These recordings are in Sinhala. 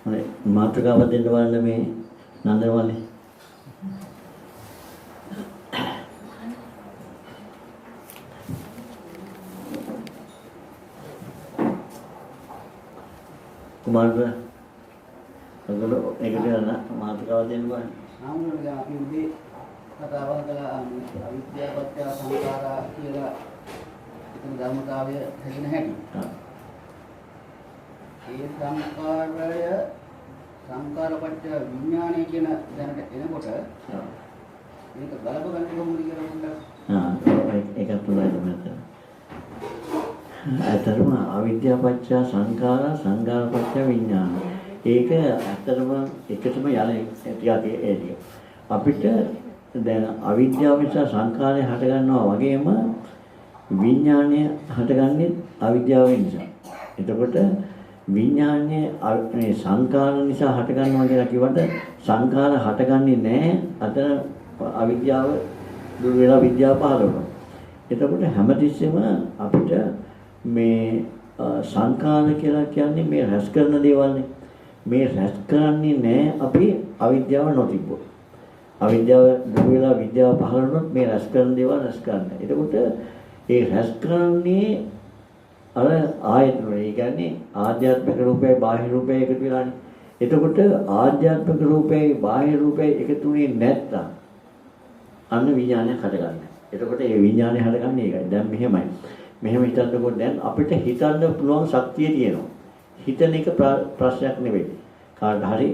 මාතෘකාව දෙන්න බලන්න මේ නන්දනවනේ. කුමාරලා ඔයගොල්ලෝ ඒකට මාතෘකාව දෙන්න බලන්න. ආමුණුගේ අපි උදේ කතාවක් කළා අවිද්‍යාවපත්‍ය සංඛාරා කියලා එතන ධර්මතාවය හැදෙන හැටි. ඒ සංඛාරපත්‍ය විඥානය කියන දැනට එනකොට මේක ගලප ගන්න කොහොමද කියලා පොඩ්ඩක් ඒකත් පුළුවන් මත. ඇත්තටම අවිද්‍යාවපත්‍ය සංඛාරා සංඛාරපත්‍ය විඥාන. ඒක ඇත්තටම එකටම යන ටිකක් ඒ අපිට දැන් අවිද්‍යාව නිසා සංඛාරය හට ගන්නවා වගේම විඥානය හටගන්නේ අවිද්‍යාව නිසා. එතකොට විඥානය මේ සංඛාර නිසා හට ගන්නවා කියලා කිව්වට සංඛාර හටගන්නේ නැහැ. අතන අවිද්‍යාව දුර වෙලා විද්‍යාව පහළ වෙනවා. එතකොට හැමතිස්සෙම අපිට මේ සංඛාර කියලා කියන්නේ මේ රැස් කරන දේවල්නේ. මේ රැස් කරන්නේ නැහැ අපි අවිද්‍යාව නොතිබ්බොත්. අවිද්‍යාව දුර වෙලා විද්‍යාව පහළ වුණොත් මේ රැස් කරන දේවල් රැස් කරන්නේ. එතකොට ඒ රැස් කරන්නේ අර ආයතන. ඒ කියන්නේ ආධ්‍යාත්මික රූපයයි බාහිර රූපයයි එකතු වෙලානේ. එතකොට ආධ්‍යාත්මික රූපයයි බාහිර රූපයයි එකතු වෙන්නේ නැත්තම් අන්න විඥානය හටගන්නේ. එතකොට ඒ විඥානය හටගන්නේ ඒකයි. දැන් මෙහෙමයි. මෙහෙම හිතන්නකො දැන් අපිට හිතන්න පුළුවන් ශක්තිය තියෙනවා. හිතන එක ප්‍රශ්නයක් නෙවෙයි. කාට හරි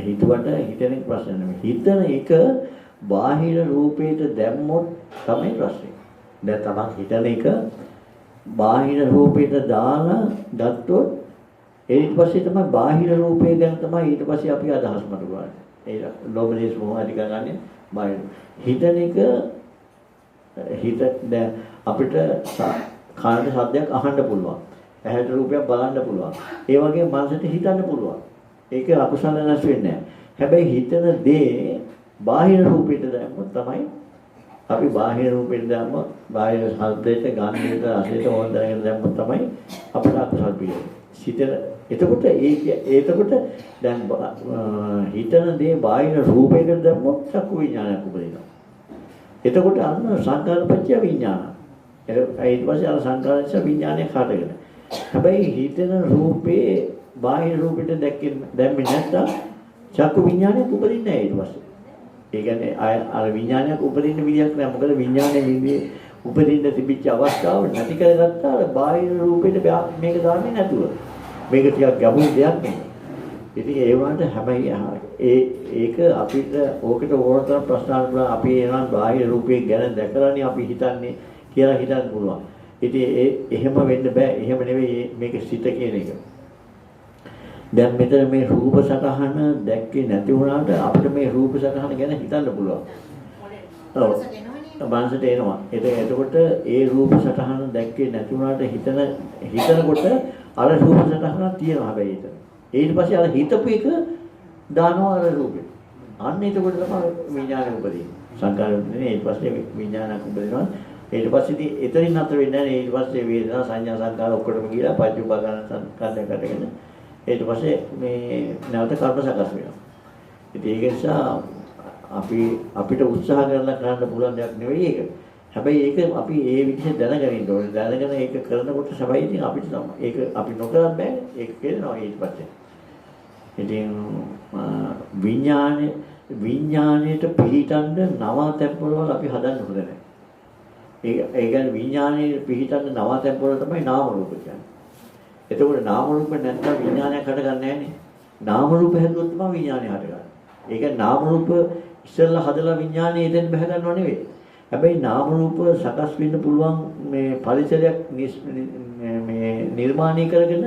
හිතුවට හිතන එක ප්‍රශ්නයක් නෙවෙයි. හිතන එක බාහිර රූපයට දැම්මොත් තමයි ප්‍රශ්නේ. දැන් තමන් හිතන එක බාහිර රූපයට දාලා ගත්තොත් ඊට පස්සේ තමයි බාහිර රූපය ගැන තමයි ඊට පස්සේ අපි අදහස් මත කරන්නේ. ඒ ලෝභ දේශ මොහ අධික ගන්න බාහිර. හිතන එක හිත දැන් අපිට කාණ්ඩ සද්දයක් අහන්න පුළුවන්. ඇහැට රූපයක් බලන්න පුළුවන්. ඒ වගේ මනසට හිතන්න පුළුවන්. ඒක අකුසල නැස් වෙන්නේ නැහැ. හැබැයි හිතන දේ බාහිර රූපයට දැම්මොත් තමයි අපි බාහිර රූපෙට දැම්මොත් බාහිර ශබ්දයට ගන්ධයට රසයට ඕන දැනගෙන දැම්මොත් තමයි අපිට අකුසල් පිළිවෙන්නේ. හිතන එතකොට එතකොට දැන් හිතන දේ බාහිර රූපයකට දැම්මොත් චක්කු විඥානයක් උපදිනවා. එතකොට අන්න සංඛාරපච්චය විඥාන. ඊට පස්සේ අර සංඛාරච්ච විඥානයක් හටගෙන. හැබැයි හිතන රූපේ බාහිර රූපෙට දැම්මේ නැත්තම් චක්කු විඥානයක් උපදින්නේ නැහැ ඊට පස්සේ. ඒ කියන්නේ අර විඥානයක් උපදින්න විදියක් නැහැ. මොකද විඥානයේ විදිහේ උපදින්න තිබිච්ච අවස්ථාව නැති කරගත්තා අර බාහිර රූපෙට මේක දාන්නේ නැතුව. මේක ටිකක් ගැඹුරු දෙයක් නෙමෙයි. ඉතින් ඒ වුණාට හැබැයි ඒක අපිට ඕකට ඕනතරම් ප්‍රශ්න අහන්න අපි එනවා බාහිර රූපේ ගැන දැකලානේ අපි හිතන්නේ කියලා හිතන්න පුළුවන්. ඉතින් එහෙම වෙන්න බෑ. එහෙම නෙවෙයි මේක සිත කියන එක. දැන් මෙතන මේ රූප සටහන දැක්කේ නැති වුණාට අපිට මේ රූප සටහන ගැන හිතන්න පුළුවන්. ඔව්. මනසට එනවා. එතකොට ඒ රූප සටහන දැක්කේ නැති වුණාට හිතනකොට අර රූප සටහනක් තියෙනවා හැබැයි එතන. ඊට පස්සේ අර හිතපු එක දානවා අර රූපෙට. අන්න එතකොට තමයි විඥානය උපදින්නේ. සංකාරුනේ ඊට පස්සේ විඥානයක් උපදිනවා. ඊට පස්සේ ඉතින් එතනින් නතර වෙන්නේ නැහැ. ඊට පස්සේ වේදනා සංඥා සංකාර ඔක්කොටම ගිහලා පංචඋපාදාන සංකාරයකටගෙන ඊට පස්සේ මේ නැවත කර්ම සකස් වෙනවා. ඉතින් ඒක නිසා අපිට උත්සාහ කරලා කරන්න පුළුවන් දෙයක් නෙවෙයි ඒක. හැබැයි ඒක අපි ඒ විදිහට දැනගන්න ඕනේ. දැනගෙන ඒක කරනකොට සබයි ඉතින් අපිට තමයි ඒක අපි නොකරත් බෑ. ඒක කරනවා ඊට පස්සේ. ඉතින් විඥාණයට පිළිටන්න නවතැප්පවල අපි හදන්න හොඳ නැහැ. ඒ කියන්නේ විඥානයේ පිහිටන්න නවතැප්පවල තමයි නාම රූප කියන්නේ. එතකොට නාම රූප නැත්නම් විඥානයක් හටගන්නේ නැහැනේ. නාම රූප හැදුවොත් තමයි විඥානය හටගන්නේ. ඒ කියන්නේ නාම රූප ඉස්සෙල්ලා හදලා විඥානය එතෙන් බහ ගන්නව නෙවෙයි. හැබැයි නාම රූප සකස් වෙන්න පුළුවන් මේ පරිසරයක් මේ නිර්මාණය කරගෙන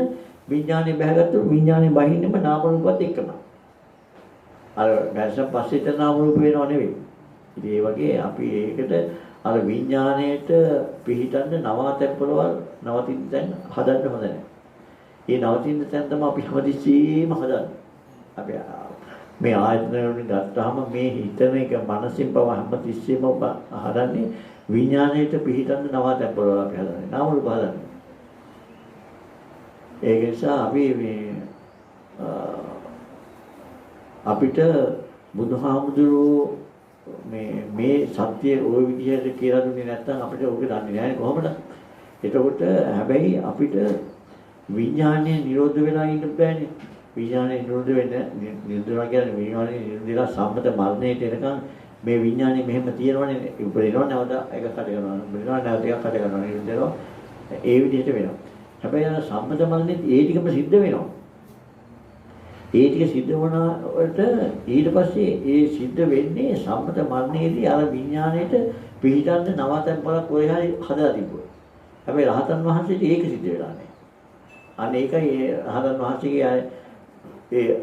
විඥානය බහගත්තොත් විඥානය බහින්නම නාම රූපات එක්කම. අර දැන් පස්සේ තන නාම රූප වෙනව නෙවෙයි. ඉතින් ඒ වගේ අපි ඒකට අර විඥාණයට පිහිටන්න නවතැප්පවල නවතින තැන් හදන්න හොඳ නැහැ. ඒ නවතින තැන් තමයි අපි හැමදෙස්සෙම හදන්නේ. අපි මේ ආයතන වලින් ගත්තාම මේ හිතන එක මනසින් පව හැමතිස්සෙම හදන්නේ විඥාණයට පිහිටන්න නවතැප්පවල අපි හදන්නේ. නාම රූප හදන්නේ. ඒක නිසා අපි මේ අපිට බුදුහාමුදුරුවෝ මේ සත්‍ය ওই විදිහට කියලා දුන්නේ නැත්නම් අපිට ඕක දන්නේ නැහැ කොහොමද? එතකොට හැබැයි අපිට විඥානය නිරෝධ වෙලා ඉන්න බෑනේ. විඥානය නිරෝධ වෙන්නේ කියන්නේ විඥානය නිරෝධලා සම්මත මරණයට එනකන් මේ විඥානය මෙහෙම තියෙනවනේ උපරිණව නැවත එකකට කරනවා. උපරිණව නැවත එකකට කරනවා. නිරෝධ ඒ විදිහට වෙනවා. හැබැයි අර සම්මත මරණෙත් ඒ ටිකම සිද්ධ වෙනවා. ඒ ටික සිද්ධ වුණාට ඊට පස්සේ ඒ සිද්ධ වෙන්නේ සම්මත මරණයේදී අර විඥාණයට පිළිටන්න නවතන් බලක් ඔය හරි හදලා තිබුණා. හැබැයි රහතන් වහන්සේට ඒක සිද්ධ වෙලා නැහැ. අන්න ඒකයි ඒ රහතන් වහන්සේගේ ඒ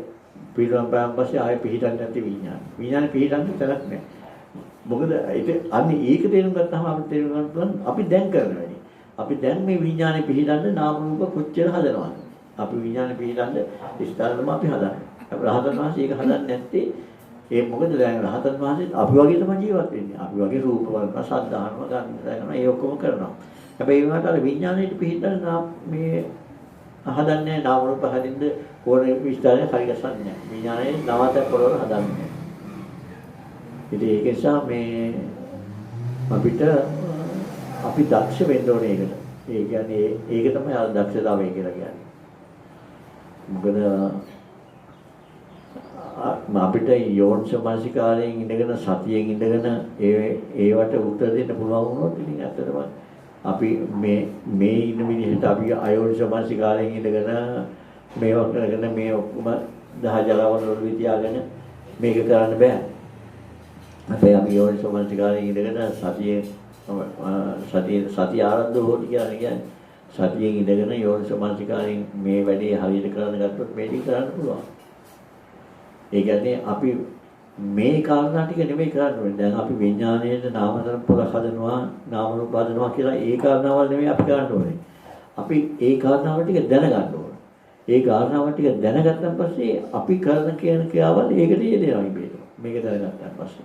පිළිවන් පෑම් පස්සේ ආයෙ පිළිටන්න නැති විඥාන. විඥානේ පිළිටන්න තරක් නැහැ. මොකද අන්න ඒක තේරුම් ගත්තාම අපිට තේරුම් ගන්න පුළුවන් අපි දැන් කරන වැඩේ. අපි දැන් මේ විඥානේ පිළිටන්න නාම රූප කොච්චර හදනවද? අපි විඥානේ පිළිටන්න ඉස්තරම අපි හදන්නේ. අපි රහතන් වහන්සේ ඒක හදන්නේ නැත්තේ ඒ මොකද දැන් රහතන් වහන්සේ අපි වගේ තමයි ජීවත් වෙන්නේ. අපි වගේ රූප වර්ණ සද්ධාහනවා ගන්න ඒ ඔක්කොම කරනවා. හැබැයි ඒ වුණාට අර විඥාණයට පිළිටන්න මේ හදන්නේ නාම රූප හදින්න ඕනේ විස්තරය හරියසන්නේ නැහැ. විඥානයේ නවත පොළොව හදන්නේ. ඉතින් ඒක නිසා මේ අපිට අපි දක්ෂ වෙන්න ඕනේ ඒකට. ඒ කියන්නේ ඒක තමයි අර දක්ෂතාවය කියලා කියන්නේ. මොකද අපිට යෝනිසමනසිකාරයෙන් ඉඳගෙන සතියෙන් ඉඳගෙන ඒවට උත්තර දෙන්න පුළුවන් වුණොත් ඉතින් ඇත්තටම අපි මේ ඉන්න විදිහට අපි අයෝනිසමනසිකාරයෙන් ඉඳගෙන මේවා කරගෙන මේ ඔක්කොම දහ ජලවල වල තියාගෙන මේක කරන්න බෑ. අපේ අපි යෝනිසමනසිකාරයෙන් ඉඳගෙන සතිය ආරම්භ හොටි කියන්නේ සතියෙන් ඉඳගෙන යෝනිසමනසිකාරයෙන් මේ වැඩේ හරියට කරන්න ගත්තොත් මේක කරන්න පුළුවන්. ඒ කියන්නේ අපි මේ කාරණා ටික නෙමෙයි කරන්නේ. දැන් අපි විඥාණයට නාම ධර්ම පොළ හදනවා, නාම රූප හදනවා කියලා ඒ කාරණාවල් නෙමෙයි අපි කරන්න ඕනේ. අපි ඒ කාරණාව ටික දැනගන්න ඕනේ. ඒ කාරණාව ටික දැනගත්තන් පස්සේ අපි කරන කියන ක්‍රියාවල් ඒකට යෙදෙනවා ඉබේට. මේක දැනගත්තන් පස්සේ.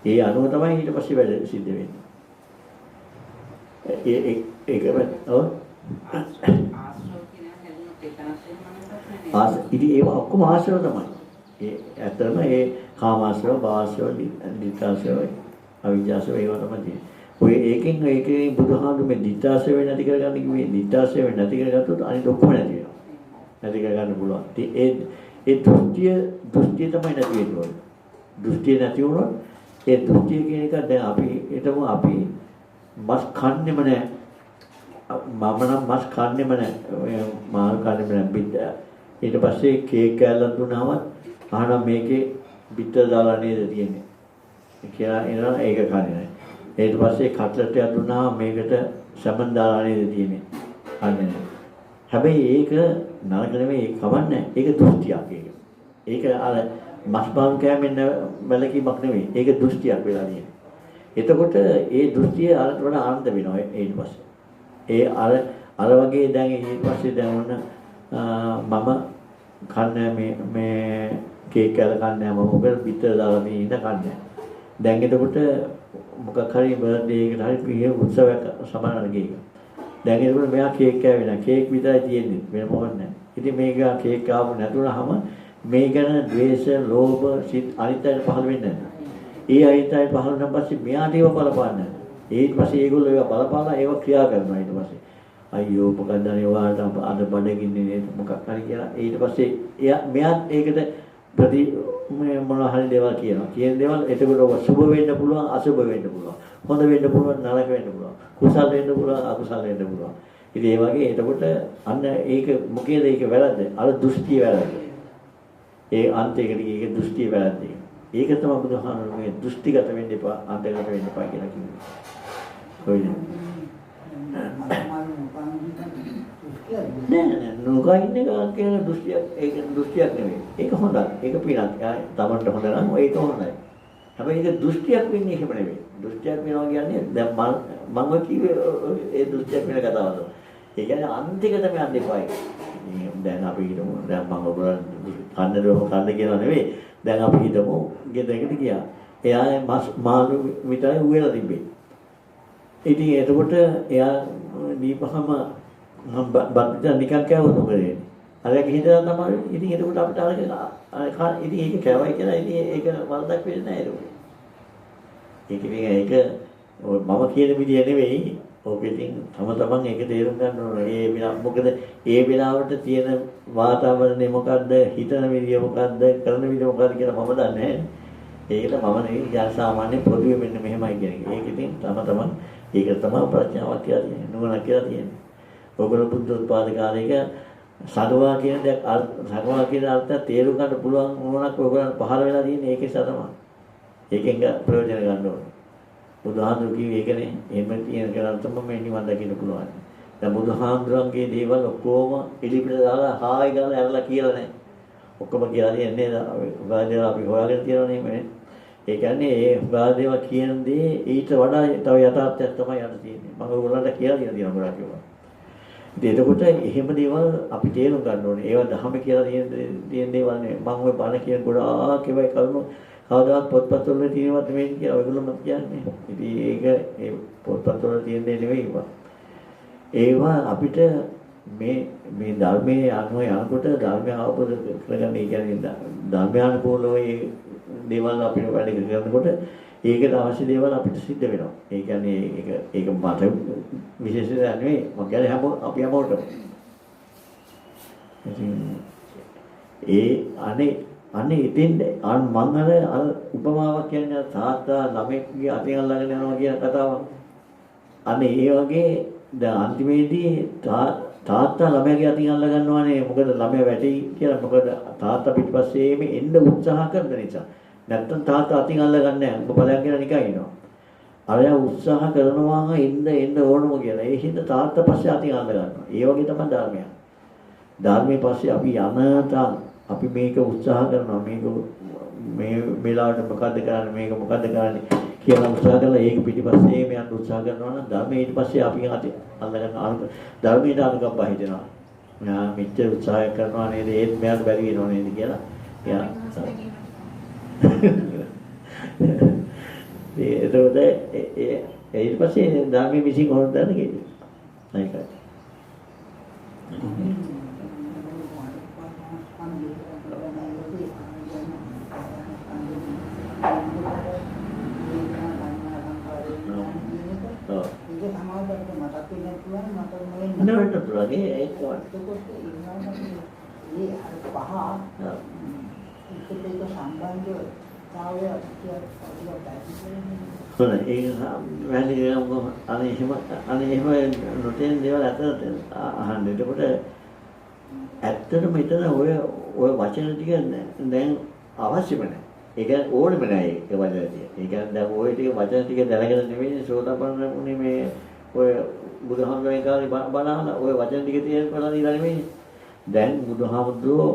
ඒ අනුව තමයි ඊට පස්සේ වැඩ සිද්ධ වෙන්නේ. ඒකම ඔව්. ඉතින් ඒව ඔක්කොම ආශ්‍රව තමයි. ඒ ඇත්තම ඒ කාමාශ්‍රව, භවශ්‍රව, ditthාශ්‍රව, අවිජ්ජාශ්‍රව ඒවා තමයි තියෙන්නේ. ඔය ඒකේ බුදුහාමුදුරු මේ ditthාශ්‍රව නැති කරගන්න කිව්වේ ditthාශ්‍රව නැති කරගත්තොත් අනිත් ඔක්කොම නැති වෙනවා. නැති කරගන්න පුළුවන්. ඉතින් ඒ දෘෂ්ටිය තමයි නැති වෙන්නේ. දෘෂ්ටිය නැති වුණොත් ඒ දෘෂ්ටිය කියන එක දැන් අපි හිතමු අපි මස් කන්නේම නැහැ. මම නම් මස් කන්නේම නැහැ. මාළු කන්නේම නැහැ. ඊට පස්සේ කේක් කෑල්ලක් දුන්නාම අහනවා මේකේ බිත්තර දාලා නේද තියෙන්නේ කියලා එනවා ඒක කන්නේ නැහැ. ඊට පස්සේ කට්ලට් එකක් දුන්නාම මේකට සමන් දාලා නේද තියෙන්නේ කන්නේ නැහැ. හැබැයි ඒක නරක නෙමෙයි කවන්නේ. ඒක දෘෂ්ටියක් ඒක. ඒක අර මස් බාන් කෑමෙන් වැලකීමක් නෙමෙයි. ඒක දෘෂ්ටියක් වෙලා තියෙන්නේ. එතකොට ඒ දෘෂ්ටිය අරට වඩා ආනන්ද වෙනවා ඊට පස්සේ. ඒ අර වගේ දැන් ඊට පස්සේ දැන් ඔන්න මම කන්නේ මේ කේක් කෑල්ල කන්නේ මම මොකද පිටර දාලා මේ ඉඳ කන්නේ. දැන් එතකොට මොකක් හරි බර්ත්ඩේ එකකට හරි පිය උත්සවයක් සමානව ගිහින්. දැන් එතකොට මෙයා කේක් කෑවේ නැහැ. කේක් විතරයි තියෙන්නේ. වෙන මොකක් නැහැ. ඉතින් මේක කේක් ආපු නැතුනහම මේ ගැන ද්වේෂ, ලෝභ, සිත් අනිත්‍යයට පහළ වෙන්නේ නැහැ. ඒ අනිත්‍යයට පහළ වුණාන් පස්සේ මෙයාට ඒව බලපාන්නේ නැහැ. ඊට පස්සේ ඒගොල්ලෝ ඒව බලපාලා ඒව ක්‍රියා කරනවා ඊට පස්සේ. අයියෝ මොකක්ද අනේ ඔයාලට අද බඩගින්නේ නේද මොකක් හරි කියලා ඊට පස්සේ මෙයාත් ඒකට මොනවා හරි දේවල් කියනවා. කියන දේවල් එතකොට ඔබ සුබ වෙන්න පුළුවන් අසුබ වෙන්න පුළුවන්. හොඳ වෙන්න පුළුවන් නරක වෙන්න පුළුවන්. කුසල වෙන්න පුළුවන් අකුසල වෙන්න පුළුවන්. ඉතින් ඒ වගේ එතකොට අන්න ඒක මොකේද ඒක වැරද්ද? අර දෘෂ්ටිය වැරද්ද. ඒ අන්තයකට ඒක දෘෂ්ටිය වැරද්ද. ඒක තමයි බුදුහාමුදුරුවෝ දෘෂ්ටිගත වෙන්න එපා අන්තගත වෙන්න එපා කියලා කිව්වේ. කොයිද? නෑ නොගයින් එක කියන දෘෂ්ටියක් ඒක දෘෂ්ටියක් නෙවෙයි. ඒක හොඳයි. ඒක පිනක්. තමන්ට හොඳ නම් ඒක හොඳයි. හැබැයි ඒක දෘෂ්ටියක් වෙන්නේ එහෙම නෙවෙයි. දෘෂ්ටියක් වෙනවා කියන්නේ දැන් මම කිව්වේ ඒ දෘෂ්ටියක් වෙන කතාවද. ඒ කියන්නේ අන්තිකට යන්න එපායි. දැන් අපි හිතමු දැන් මම ඔබලා කන්න කියලා නෙවෙයි. දැන් අපි හිතමු ගෙදරකට ගියා. එයා මාළු විතරයි උයලා තිබ්බේ. ඉතින් එතකොට එයා දීපහම බත් නිකන් කෑවොත් මොකද වෙන්නේ? අරක හිතලා තමයි ඉතින් එතකොට අපිට අර ඉතින් ඒක කෑවයි කියලා ඉතින් ඒක වරදක් වෙන්නේ නැහැ ඒක. ඒක මම කියන විදිය නෙවෙයි. ඔක ඉතින් තමන් ඒක තේරුම් ගන්න ඕනේ. මොකද ඒ වෙලාවට තියෙන වාතාවරණය මොකද්ද, හිතන විදිය මොකද්ද, කරන විදිය මොකද්ද කියලා මම දන්නේ නැහැ. ඒකට මම නෙවෙයි සාමාන්‍ය පොදුවේ මෙන්න මෙහෙමයි කියන එක. ඒක ඉතින් තමන් ඒක තමයි ප්‍රඥාවක් කියලා තියෙන්නේ. නුවණ කියලා තියෙන්නේ. ඔයගොල්ලෝ බුද්ධ උත්පාද කාලයක සගවා කියන දේ සගවා කියන අර්ථය තේරුම් ගන්න පුළුවන් මොනක් ඔයගොල්ලන්ට පහළ වෙලා තියෙන්නේ ඒකේ තමයි. ඒකෙන් ප්‍රයෝජන ගන්න ඕනේ. බුදුහාමුදුරු කිව්වේ ඒකනේ. එහෙම කියන කරන් තමයි මේ නිවන් දකින්න පුළුවන්. දැන් බුදුහාමුදුරන්ගේ දේවල් ඔක්කොම එලිපිට දාලා හායි ගාලා ඇරලා කියලා නැහැ. ඔක්කොම කියලා දෙන්නේ උගාදේව අපි හොයාගෙන තියෙනවනේ මේ. ඒ කියන්නේ ඒ උගාදේව කියන දේ ඊට වඩා තව යථාර්ථයක් තමයි යන්න තියෙන්නේ. මම ඔයගොල්ලන්ට කියලා දෙනවා ගොඩක් ඒවා. ඉතින් එතකොට එහෙම දේවල් අපි තේරුම් ගන්න ඕනේ. ඒවා ධර්ම කියලා තියෙන දේවල් නෙවෙයි. මම ওই බණ කියන ගොඩාක් ඒවා කරුණු කවදාවත් පොත්පත්වල තියෙනවත් නෙවෙයි කියලා ඔයගොල්ලෝම කියන්නේ. ඉතින් ඒක ඒ පොත්පත්වල තියෙන දේ නෙවෙයි ඒවා. ඒවා අපිට මේ ධර්මයේ අනුව යනකොට ධර්මය අවබෝධ කරගන්න ඒ කියන්නේ ධර්මානුකූලව ඒ දේවල් අපිට වැඩ කරනකොට ඒකට අවශ්‍ය දේවල් අපිට සිද්ධ වෙනවා. ඒ කියන්නේ ඒක මට විශේෂයක් නෙවෙයි. මම කියන්නේ අපි හැමෝටම. අනේ ඉතින් මම අර උපමාවක් කියන්නේ තාත්තා ළමෙක්ගේ අතින් අල්ලගෙන යනවා කියන කතාවක්. අනේ ඒ වගේ දැන් අන්තිමේදී තාත්තා ළමයාගේ අතින් අල්ල ගන්නවානේ. මොකද ළමයා වැටෙයි කියලා. මොකද තාත්තා පිටිපස්සේම එන්න උත්සාහ කරන නිසා. නැත්තම් තාත්තා අතින් අල්ල ගන්න නැහැ. ඔබ බලයන් කියලා නිකන් ඉනවා. අරයා උත්සාහ කරනවා එන්න ඕනම කියලා. ඒ හින්දා තාත්තා පස්සේ අතින් අල්ල ගන්නවා. ඒ වගේ තමයි ධර්මය. ධර්මයේ පස්සේ අපි යනතම් අපි මේක උත්සාහ කරනවා. මේ වෙලාවට මොකද්ද කරන්නේ? මේක මොකද්ද කරන්නේ කියලා උත්සාහ කරලා ඒක පිටිපස්සේ යන්න උත්සාහ කරනවා නම් ධර්මයේ ඊට පස්සේ අපි අතින් අල්ල ගන්න ධර්මයට අනුකම්ප හිතෙනවා. මෙයා මෙච්චර උත්සාහ කරනවා නේද? ඒත් මෙයාට බැරි වෙනව නේද කියලා. එයා එතකොට ඊට පස්සේ ධර්මයේ විසින් හොරන් දාන්න කිව්වේ. ඒකයි. අනේ එහෙම නොතේන දේවල් අතරට අහන්න. එතකොට ඇත්තටම මෙතන ඔය වචන ටික දැන් අවශ්‍යම නැහැ. ඒක ඕනෙම නැහැ ඒ වචන ටික. ඒ කියන්නේ දැන් ඔය ටික වචන ටික දැනගෙන නෙවෙයි සෝතාපන්නුනේ මේ ඔය බුදුහාමුදුරේ කාලේ බණහන ඔය වචන ටික තියෙන කරලා ඉඳලා නෙවෙයි. දැන් බුදුහාමුදුරෝ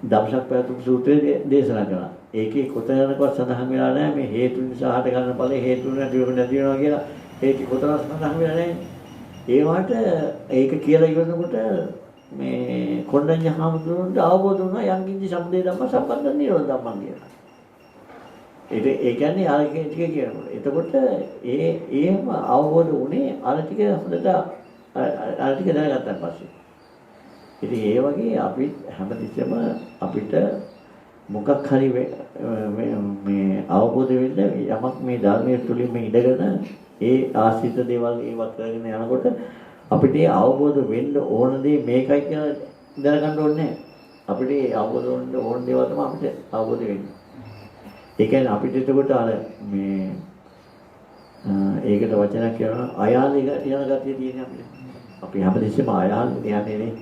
දම්සක් පැතුම් සූත්‍රයේ දේශනා කළා. ඒකේ කොතනකවත් සඳහන් වෙලා නැහැ මේ හේතු නිසා හට ගන්න ඵලයේ හේතු නැති වෙනවා කියලා. ඒක කොතනවත් සඳහන් වෙලා නැහැ. ඒ වාට ඒක කියලා ඉවරනකොට මේ කොණ්ඩඤ්ඤ හාමුදුරුවන්ට අවබෝධ වුණා යංකින්ච සම්දේ ධම්ම සම්බන්ධ නිරෝධ ධම්මං කියලා. ඒ කියන්නේ අර ටික කියනකොට. එතකොට ඒම අවබෝධ වුණේ අර ටික හොඳට අර ටික දැනගත්තාන් පස්සේ. ඉතින් ඒ වගේ අපි හැමතිස්සෙම අපිට මොකක් හරි මේ අවබෝධ වෙන්න යමක් මේ ධර්මයේ තුලින් මේ ඉඳගෙන ඒ ආශ්‍රිත දේවල් ඒවත් කරගෙන යනකොට අපිට අවබෝධ වෙන්න ඕන දේ මේකයි කියලා දැනගන්න ඕනේ නැහැ. අපිට අවබෝධ වෙන්න ඕන දේවල් තමයි අපිට අවබෝධ වෙන්නේ. ඒ කියන්නේ අපිට එතකොට අර මේ ඒකට වචනයක් කියනවා අයාලේ යන ගතිය තියෙන අපිට. අපි හැමදෙස්සෙම අයාල යන්නේ නේ.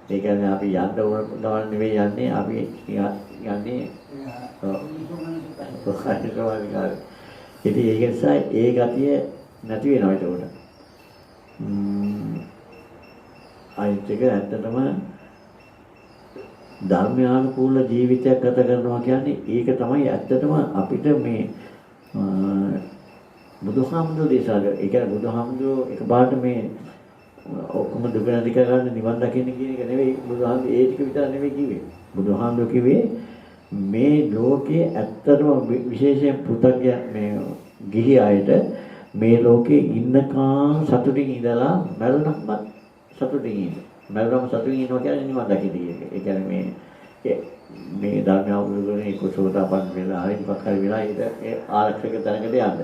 ඒ කියන්නේ අපි යන්න ඕන ගමන් නෙවෙයි යන්නේ. අපි යන්නේ ඉතින් ඒක නිසා ඒ ගතිය නැති වෙනවා එතකොට. අයිත් එක ඇත්තටම ධර්මානුකූල ජීවිතයක් ගත කරනවා කියන්නේ ඒක තමයි ඇත්තටම අපිට මේ බුදුහාමුදුරේ දේශනා කරා. ඒ කියන්නේ බුදුහාමුදුරේ එකපාරට මේ ඔක්කොම දුක නැති කරගන්න නිවන් දකින්න කියන එක නෙවෙයි බුදුහාමුදුරේ ඒ ටික විතර නෙවෙයි කිව්වේ. බුදුහාමුදුරේ කිව්වේ මේ ලෝකයේ ඇත්තටම විශේෂයෙන් පෘථග්‍ය මේ ගිහි අයට මේ ලෝකේ ඉන්නකම් සතුටින් ඉඳලා මරණක්ම සතුටින් ඉන්න. මරණම සතුටින් ඉන්නවා කියන්නේ නිවන් දකින්න කියන එක. ඒ කියන්නේ මේ ධර්ම අවබෝධයෙන් කුසලතාපන් වෙලා හරින් පක්කරි වෙලා ඒ ආරක්ෂක තැනකට යන්න.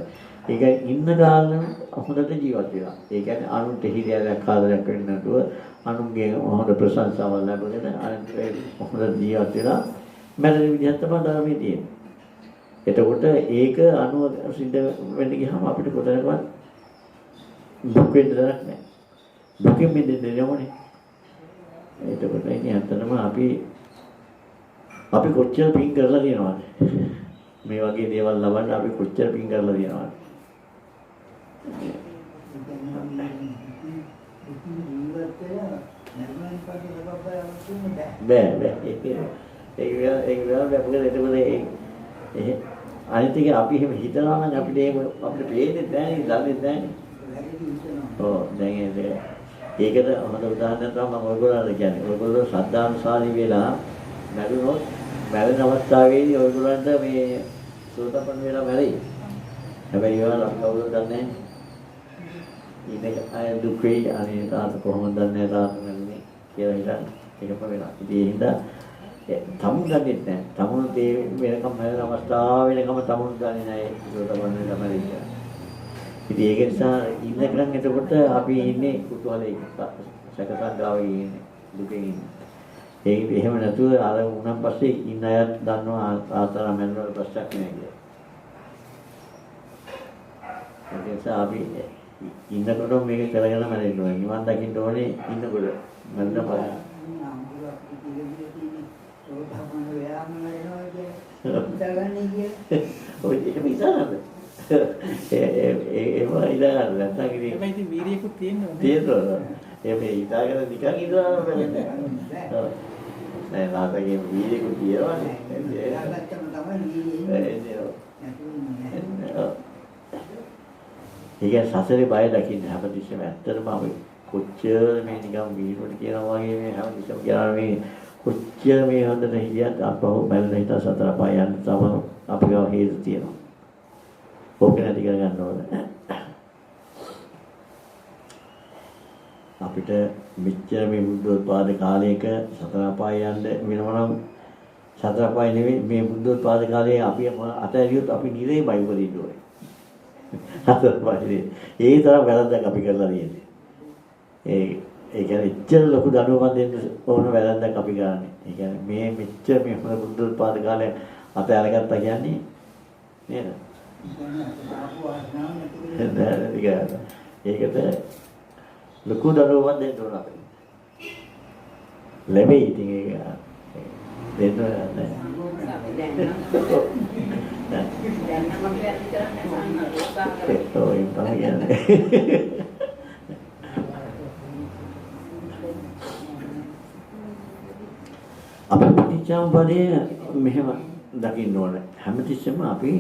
ඒක ඉන්න කාලෙම හොඳට ජීවත් වෙනවා. ඒ කියන්නේ අනුන්ට හිරියාවක් ආදරයක් වෙන්නේ නැතුව අනුන්ගේ හොඳ ප්‍රශංසාවල් ලැබගෙන අනුන්ට හොඳ ජීවත් වෙලා මැරෙන විදිහට තමයි ධර්මයේ තියෙන්නේ. එතකොට ඒක අනුව සිද්ධ වෙන්න ගියාම අපිට කොතනකවත් දුක් වෙන්න දෙයක් නැහැ. දුකෙන් මිදෙන්න ඕනේ. එතකොට ඉතින් ඇත්තටම අපි කොච්චර පින් කරලා තියෙනවද? මේ වගේ දේවල් ලබන්න අපි කොච්චර පින් කරලා තියෙනවද? බෑ ඒක අනිත් එක අපි එහෙම හිතනවා නම් අපිට අපිට පේන්නේ නැහැ නේද? දන්නේ නැහැ. ඔව් දැන් ඒකට හොඳ උදාහරණයක් තමයි මම ඔයගොල්ලන්ට කියන්නේ. ඔයගොල්ලෝ ශ්‍රද්ධානුසාරී වෙලා මැරුණොත් මැරෙන අවස්ථාවේදී ඔයගොල්ලන්ට මේ සෝතපන්න වෙලා මැරෙයි. හැබැයි ඒවා අපි කවුරුත් දන්නේ නැහැ. ඉන්නේ අය දුක් වෙයි අනේ තාත කොහොමද දන්නේ තාත මැරුණේ කියලා හිතන්නේ. ඒකම වෙනවා. ඉතින් ඒ හින්දා තමුන් දන්නේ නැහැ. තමුන් තේ වෙනකම් මැරෙන අවස්ථාව වෙනකම් තමුන් දන්නේ නැහැ සෝතපන්න වෙලා මැරෙයි. ඉතින් ඒක නිසා ඉන්නකම් එතකොට අපි ඉන්නේ කුතුහලයක සැකසංගාවේ ඉන්නේ දුකේ ඉන්නේ. ඒක එහෙම නැතුව අර උනන් පස්සේ ඉන්න අය දන්නවා ආතර මැරෙන ප්‍රශ්නයක් නෑ කියලා. ඒ නිසා අපි ඉන්නකොට මේක කරගෙන මැරෙන්න ඕනේ. නිවන් දකින්න ඕනේ ඉන්නකොට. මැරෙන්න පස්සේ. ඔය ඒක විතරද? ඒ වයිලා නැත්නම් ඉතින් හැබැයි ඉතින් වීර්යයකුත් තියෙනවා තියෙනවා. මේ හිතාගෙන නිකන් ඉඳලා බැලුවා. නෑ නාටකයේ වීර්යයකුත් තියෙනවානේ. එයාගත්තම තමයි වීර්යය. ඒක සසරේ බය දකින්න හැමතිස්සෙම ඇත්තටම අපි කොච්චර මේ නිකන් වීරුවට කියනවා වගේ මේ හැමතිස්සෙම කියනවා මේ කොච්චර මේ හොඳට හිටියත් අපහු බැලන හිත සතර පාය යන්න තම අපිව හේතු තියෙනවා. ඕක නැති කරගන්න ඕනේ. අපිට මෙච්චර මේ බුද්ධෝත්පාද කාලයක සතර පාය යන්න වෙනවා නම් සතර පාය නෙවෙයි මේ බුද්ධෝත්පාද කාලයේ අපි අතහැරියොත් අපි නිරේ බයි උපදින්න ඕනේ. සතර පායනේ ඒ තරම් වැරද්දක් අපි කරලා තියෙන්නේ. ඒ කියන්නේ එච්චර ලොකු දඬුවමක් දෙන්න ඕන වැරද්දක් අපි කරන්නේ. ඒ කියන්නේ මේ මෙච්චර මේ බුද්ධෝත්පාද කාලේ අතහැරගත්තා කියන්නේ නේද? ඒකට ලොකු දරුවක් දෙන්න ඕන අපිට. ලැබෙයි ඉතින් ඒක දෙන්න නැහැ. අපි පටිච්චසමුප්පාදය මෙහෙම දකින්න ඕනේ. හැමතිස්සෙම අපි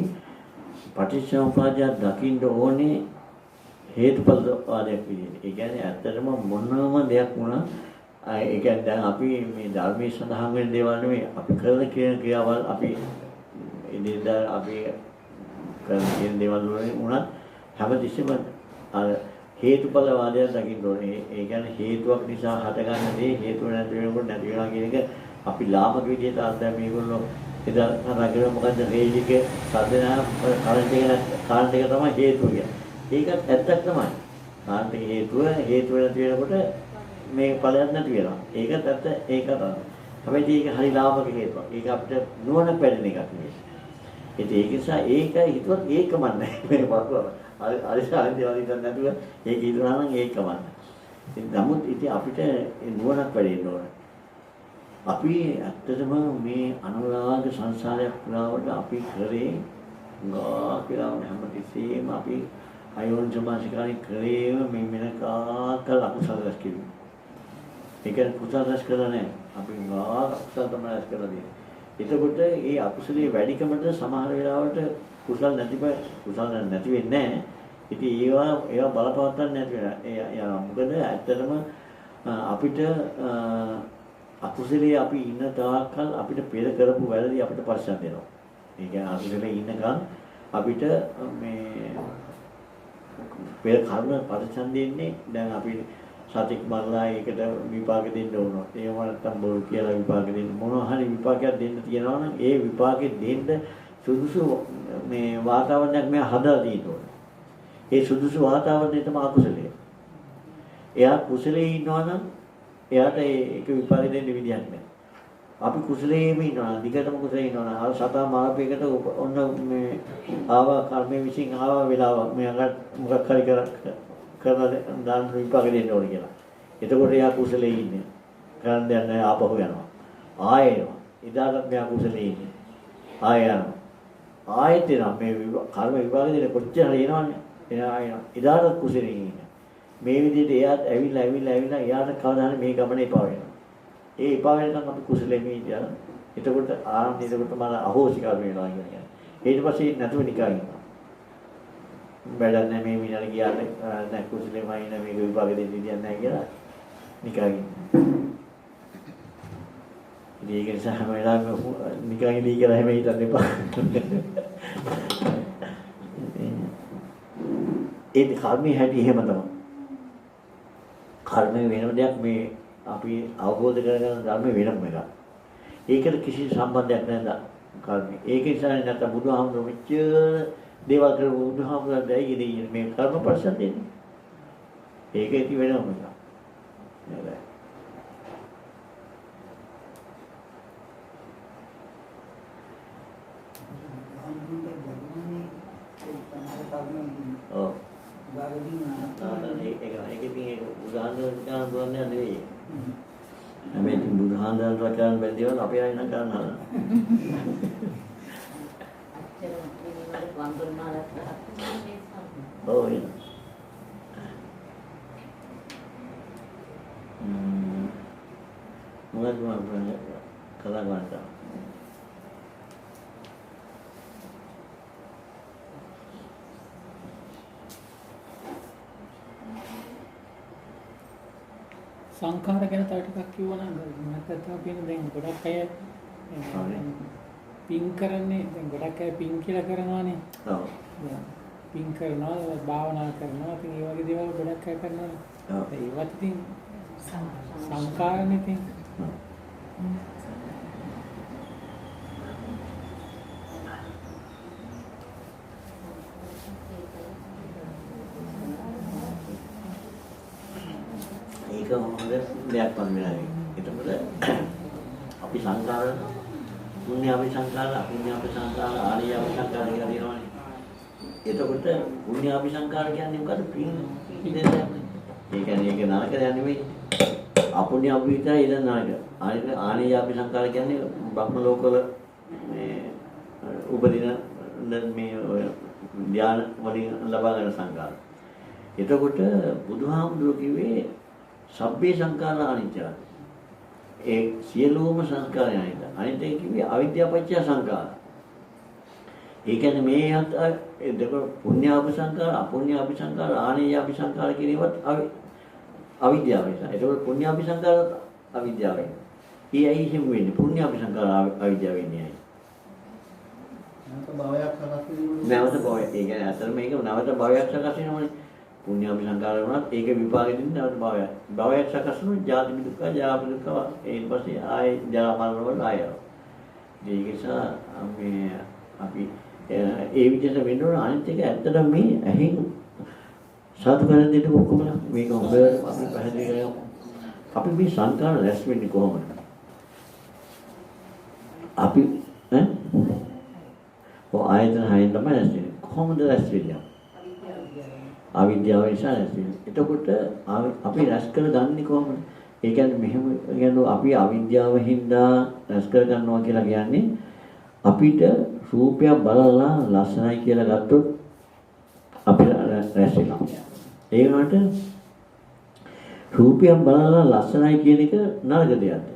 පටිච්චසමුප්පාදය දකින්න ඕනේ හේතුඵල වාදයක් විදිහට. ඒ කියන්නේ ඇත්තටම මොනම දෙයක් වුණා ඒ කියන්නේ දැන් අපි මේ ධර්මයේ සඳහන් වෙන දේවල් නෙවෙයි අපි කරන ක්‍රියාවල් අපි ඉදිරියට අපි කරන දේවල් වලින් උනත් හැමතිස්සෙම අර හේතුඵල වාදයක් දකින්න ඕනේ. ඒ කියන්නේ හේතුවක් නිසා හටගන්න දේ හේතුව නැති වෙනකොට නැති වෙනවා කියන එක අපි ලාමක විදිහට අර්ථය මේගොල්ලෝ එදා රගල මොකද්ද රේජිකේ සාධනා කරන්ට් එක තමයි හේතුව කියන්නේ. ඒකත් ඇත්තක් තමයි. කාන්ත හේතුව නැති වෙනකොට මේ ඵලයක් නැති වෙනවා. ඒකත් ඇත්ත ඒක තමයි. හැබැයි ඒක හරි ලාභක හේතුවක්. ඒක අපිට නුවණ පැහැදිලි එකක් නෙවෙයි. ඒක නිසා ඒක හිතුවත් ඒකම නැහැ. මේ වස්තුව. අරිසාරදී වලින් නැතුව ඒක හිතුවා නම් ඒකම නැහැ. නමුත් ඉතින් අපිට නුවණක් වැඩෙන්න ඕන. අපි ඇත්තටම මේ අනුරාග සංසාරයක් පුරාවට අපි කරේ ගා කියලා හැමතිස්සෙම අපි අයෝනිසමනසිකාරී කරේම මේ මෙනකාකල් අකුසල රැස් කිරීම. ඒක කුසල රැස් කරලා නැහැ. අපි ගා අකුසල තමයි රැස් කරලා තියෙන්නේ. එතකොට මේ අකුසලයේ වැඩිකමට සමහර වෙලාවට කුසල නැති වෙන්නේ නැහැ. ඉතින් ඒවා බලපවත්තන්න නැති වෙනවා. මොකද ඇත්තටම අපිට අකුසලයේ අපි ඉන්න තාක්කල් අපිට පෙර කරපු වැරදි අපිට පරිස්සම් වෙනවා. ඒ කියන්නේ අකුසලයේ ඉන්නකම් අපිට මේ පෙර කර්ම පරිස්සම් දෙන්නේ දැන් අපි සතික් මරලා ඒකට විපාක දෙන්න ඕන. ඒව නැත්තම් බොරු කියලා විපාක දෙන්න මොනවා හරි විපාකයක් දෙන්න තියනවා නම් ඒ විපාකෙ දෙන්න සුදුසු මේ වාතාවරණයක් මෙයා හදලා දෙන්න ඕන. ඒ සුදුසු වාතාවරණය තමයි අකුසලය. එයා කුසලයේ ඉන්නවා නම් එයාට ඒක විපාක දෙන්න විදියක් නැහැ. අපි කුසලයේම ඉන්නවා. දිගටම කුසලයේ ඉන්නවා. අර සතා මාර්ගයකට ඔන්න මේ ආවා කර්මයේ විසින් ආවා වෙලාව මෙයාට මොකක් හරි කරලා දාන විපාක දෙන්න ඕනේ කියලා. එතකොට එයා කුසලයේ ඉන්නේ. කරන්න දෙයක් නැහැ ආපහු යනවා. ආයෙ එනවා. ඉදාට මෙයා කුසලයේ ඉන්නේ. ආයෙ යනවා. ආයෙත් එනවා මේ කර්ම විපාක දෙන්න කොච්චර එනවනේ. එනවා එනවා. ඉදාට කුසලයේ ඉන්නේ. මේ විදිහට එයාත් ඇවිල්ලා එයාට කවදා හරි මේ ගමනේ එපා වෙනවා. ඒ එපා වෙනකන් අපි කුසලෙම ඉඳලා එතකොට ආරම්භ එතකොට මම අහෝසිකර වෙනවා කියන්නේ. ඊට පස්සේ නැතුව නිකන් ඉන්නවා. බැලන්නේ නැහැ මේ මිනිහට ගියාට නැහැ කුසලෙමයි නේ මේක විපාක දෙන්න දෙන්නේ නැහැ කියලා නිකන් ඉන්නවා. ඒක නිසා හැම වෙලාවෙම නිකන් ඉඳී කියලා හැම හිතන්න එපා. ඒ කර්මයේ හැටි එහෙම තමයි. කර්මය වෙනම දෙයක් මේ අපි අවබෝධ කරගන්න ධර්ම වෙනම එකක්. ඒකට කිසි සම්බන්ධයක් නැහැ කර්මය. ඒක නිසා නැත්නම් බුදුහාමුදුරුවෝ මෙච්චර දේවල් කරපු බුදුහාමුදුරුවෝ දැයි ඉන්නේ මේ කර්ම ප්‍රශ්න දෙන්නේ. ඒක ඉති වෙනම එකක්. නේද? ඔව්. ඒක බුදුහාමුදුරුවෝ දුන්නේ නෙවෙයි. මේ බුදුහාමුදුරුවෝ කරන බැඳිවල අපි ආයෙ නම් කරන්න හදනවා. ඔව් එහෙනම්. මොකද මම කතා කරන්නේ? සංඛාර ගැන තව ටිකක් කිව්වනම් මනකට අපින දැන් ගොඩක් අය පින් කරන්නේ දැන් ගොඩක් අය පින් කියලා කරනවානේ. ඔව්. පින් කරනවා භාවනා කරනවා ඉතින් ඒ වගේ දේවල් ගොඩක් අය කරනවා. ඔව්. ඒවත් ඉතින් සංඛාරනේ ඉතින්. ඒක හොඳ දෙයක් වන්දනාවේ. එතකොට අපි සංකාර පුණ්‍ය අපි සංකාර අපුණ්‍ය අපි සංකාර ආර්ය අපි සංකාර කියලා තියෙනවානේ. එතකොට පුණ්‍ය අපි සංකාර කියන්නේ මොකද? පින් දෙයක්. ඒ කියන්නේ ඒක නරක දෙයක් නෙමෙයි. අපුණ්‍ය අපි විතරයි ඉතින් නරක. ආර්ය අපි සංකාර කියන්නේ බ්‍රහ්ම ලෝකවල මේ උපදින මේ ධ්‍යාන වලින් ලබා ගන්න සංකාර. එතකොට බුදුහාමුදුරුවෝ කිව්වේ සබ්බේ සංඛාරා අනිත්‍යයි. ඒ සියලුම සංස්කාරයන් අනිත්‍යයි. අනිත්‍ය කිව්වේ අවිද්‍යාවපච්චය සංඛාර. ඒ කියන්නේ මේ දෙක පුණ්‍යාප සංඛාර, අපුණ්‍යාප සංඛාර, ආනේයාප සංඛාර කියන ඒවත් අවිද්‍යාව නිසා. ඒකෝට පුණ්‍යාප සංඛාර අවිද්‍යාවයි. ඒ ඇයි එහෙම වෙන්නේ? පුණ්‍යාප සංඛාර අවිද්‍යාව වෙන්නේ ඇයි? නැවත භවයක් සකස් වෙනවා. නැවත භවය. ඒ කියන්නේ අතර මේක නැවත භවයක් සකස් වෙනවනේ. පුණ්‍යාපි සංකාර වුණත් ඒක විපාක දෙන්නේ නැවත භවයක්. භවයක් සකස් වුණොත් ජාති දුක්ඛ, ජරා දුක්ඛ ඊට පස්සේ ආයේ ජරා මරණ වල ආයෙත්. ඒක නිසා අපි ඒ විදිහට වෙන්න ඕන. අනිත් එක ඇත්තටම මේ ඇහින් සාදු කරන දෙයට ඔක්කොම මේක හොඳ අපි පැහැදිලි කරගමු. අපි මේ සංකාර රැස් වෙන්නේ කොහොමද? අපි ආයතන හයෙන් තමයි රැස් වෙන්නේ. කොහොමද රැස් වෙන්නේ? අවිද්‍යාව නිසා රැස් වෙන්නේ. එතකොට අපි රැස් කරගන්නේ කොහොමද? ඒ කියන්නේ මෙහෙම කියන්නේ අපි අවිද්‍යාව හින්දා රැස් කරගන්නවා කියලා කියන්නේ අපිට රූපයක් බලලා ලස්සනයි කියලා ගත්තොත් අපිට රැස් වෙනවා. ඒ වුණාට රූපයක් බලලා ලස්සනයි කියන එක නරක දෙයක්ද?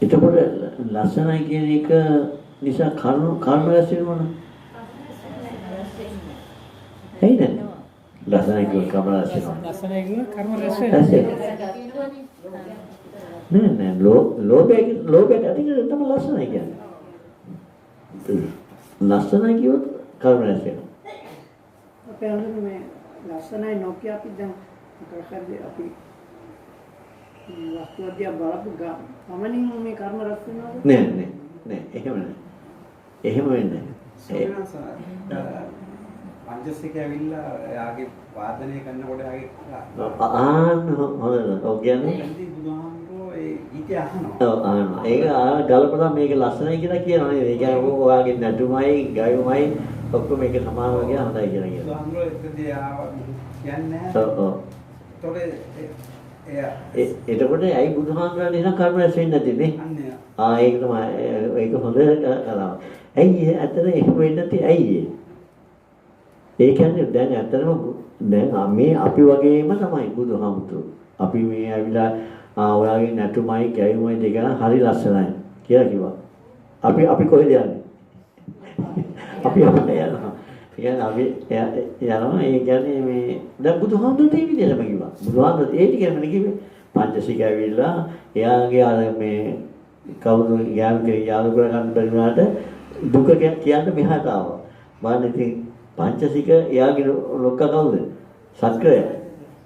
එතකොට ලස්සනයි කියන එක නිසා කර්ම රැස් වෙනවනේ. හරිද? ලස්සනයි කියන කර්ම රැස් වෙනවා. ලස්සනයි කියන කර්ම රැස් වෙනවා. නෑ ලෝභය ඇති කරලා තමයි ලස්සනයි කියන්නේ. ලස්සනයි කියොත් කර්ම රැස් වෙනවා. අපේ අඳුර මේ ලස්සනයි නොකිය අපි දැන් මොකක්ද අපි වස්තුවදියා බලපු ගමනින් මේ කර්ම රැස් වෙනවද? නෑ එහෙම නෑ. එහෙම වෙන්නේ නෑ. පංචසික ඇවිල්ලා යාගේ වාදනය කරනකොට යාගේ හොඳයි. ඔව් කියන්නේ බුදුහාමුදුරුවෝ ඒ ගීතය අහනවා. ඔව් අහනවා. ඒක ගලපලා මේක ලස්සනයි කියලා කියනවා නේද? ඒ කියන්නේ ඔයාගේ නැටුමයි ගයුමයි ඔක්කොම මේක සමානව කියලා හොඳයි කියලා කියනවා. බුදුහාමුදුරුවෝ එතනදී කියන්නේ ඔව්. එතකොට ඇයි බුදුහාමුදුරන් එහෙනම් කර්ම රැස් වෙන්නේ නැති නේ? ඒක තමයි ඒක හොඳ කතාව. ඇයි ඇත්තට එහෙම වෙන්නේ නැති ඇයි ඒ කියන්නේ දැන් ඇත්තටම දැන් මේ අපි වගේම තමයි බුදුහාමුදුරුවෝ. අපි මේ ඇවිල්ලා ඔයාගේ නැටුමයි ගැයුමයි දෙක හරි ලස්සනයි කියලා කිව්වා. අපි කොහෙද යන්නේ? අපි අපිට යනවා. ඒ කියන්නේ අපි යනවා. ඒ කියන්නේ මේ දැන් බුදුහාමුදුරුවෝ මේ විදිහටම කිව්වා. බුදුහාමුදුරුවෝ ඒ ටිකම කිව්වේ පංචශීක ඇවිල්ලා එයාගේ අර මේ කවුරු යාළු කරගන්න බැරි වුණාට දුක කියන්න මෙහාට ආවා. බලන්න ඉතින් පංචශීක එයාගේ ලොක්ක කවුද? සක්‍රය.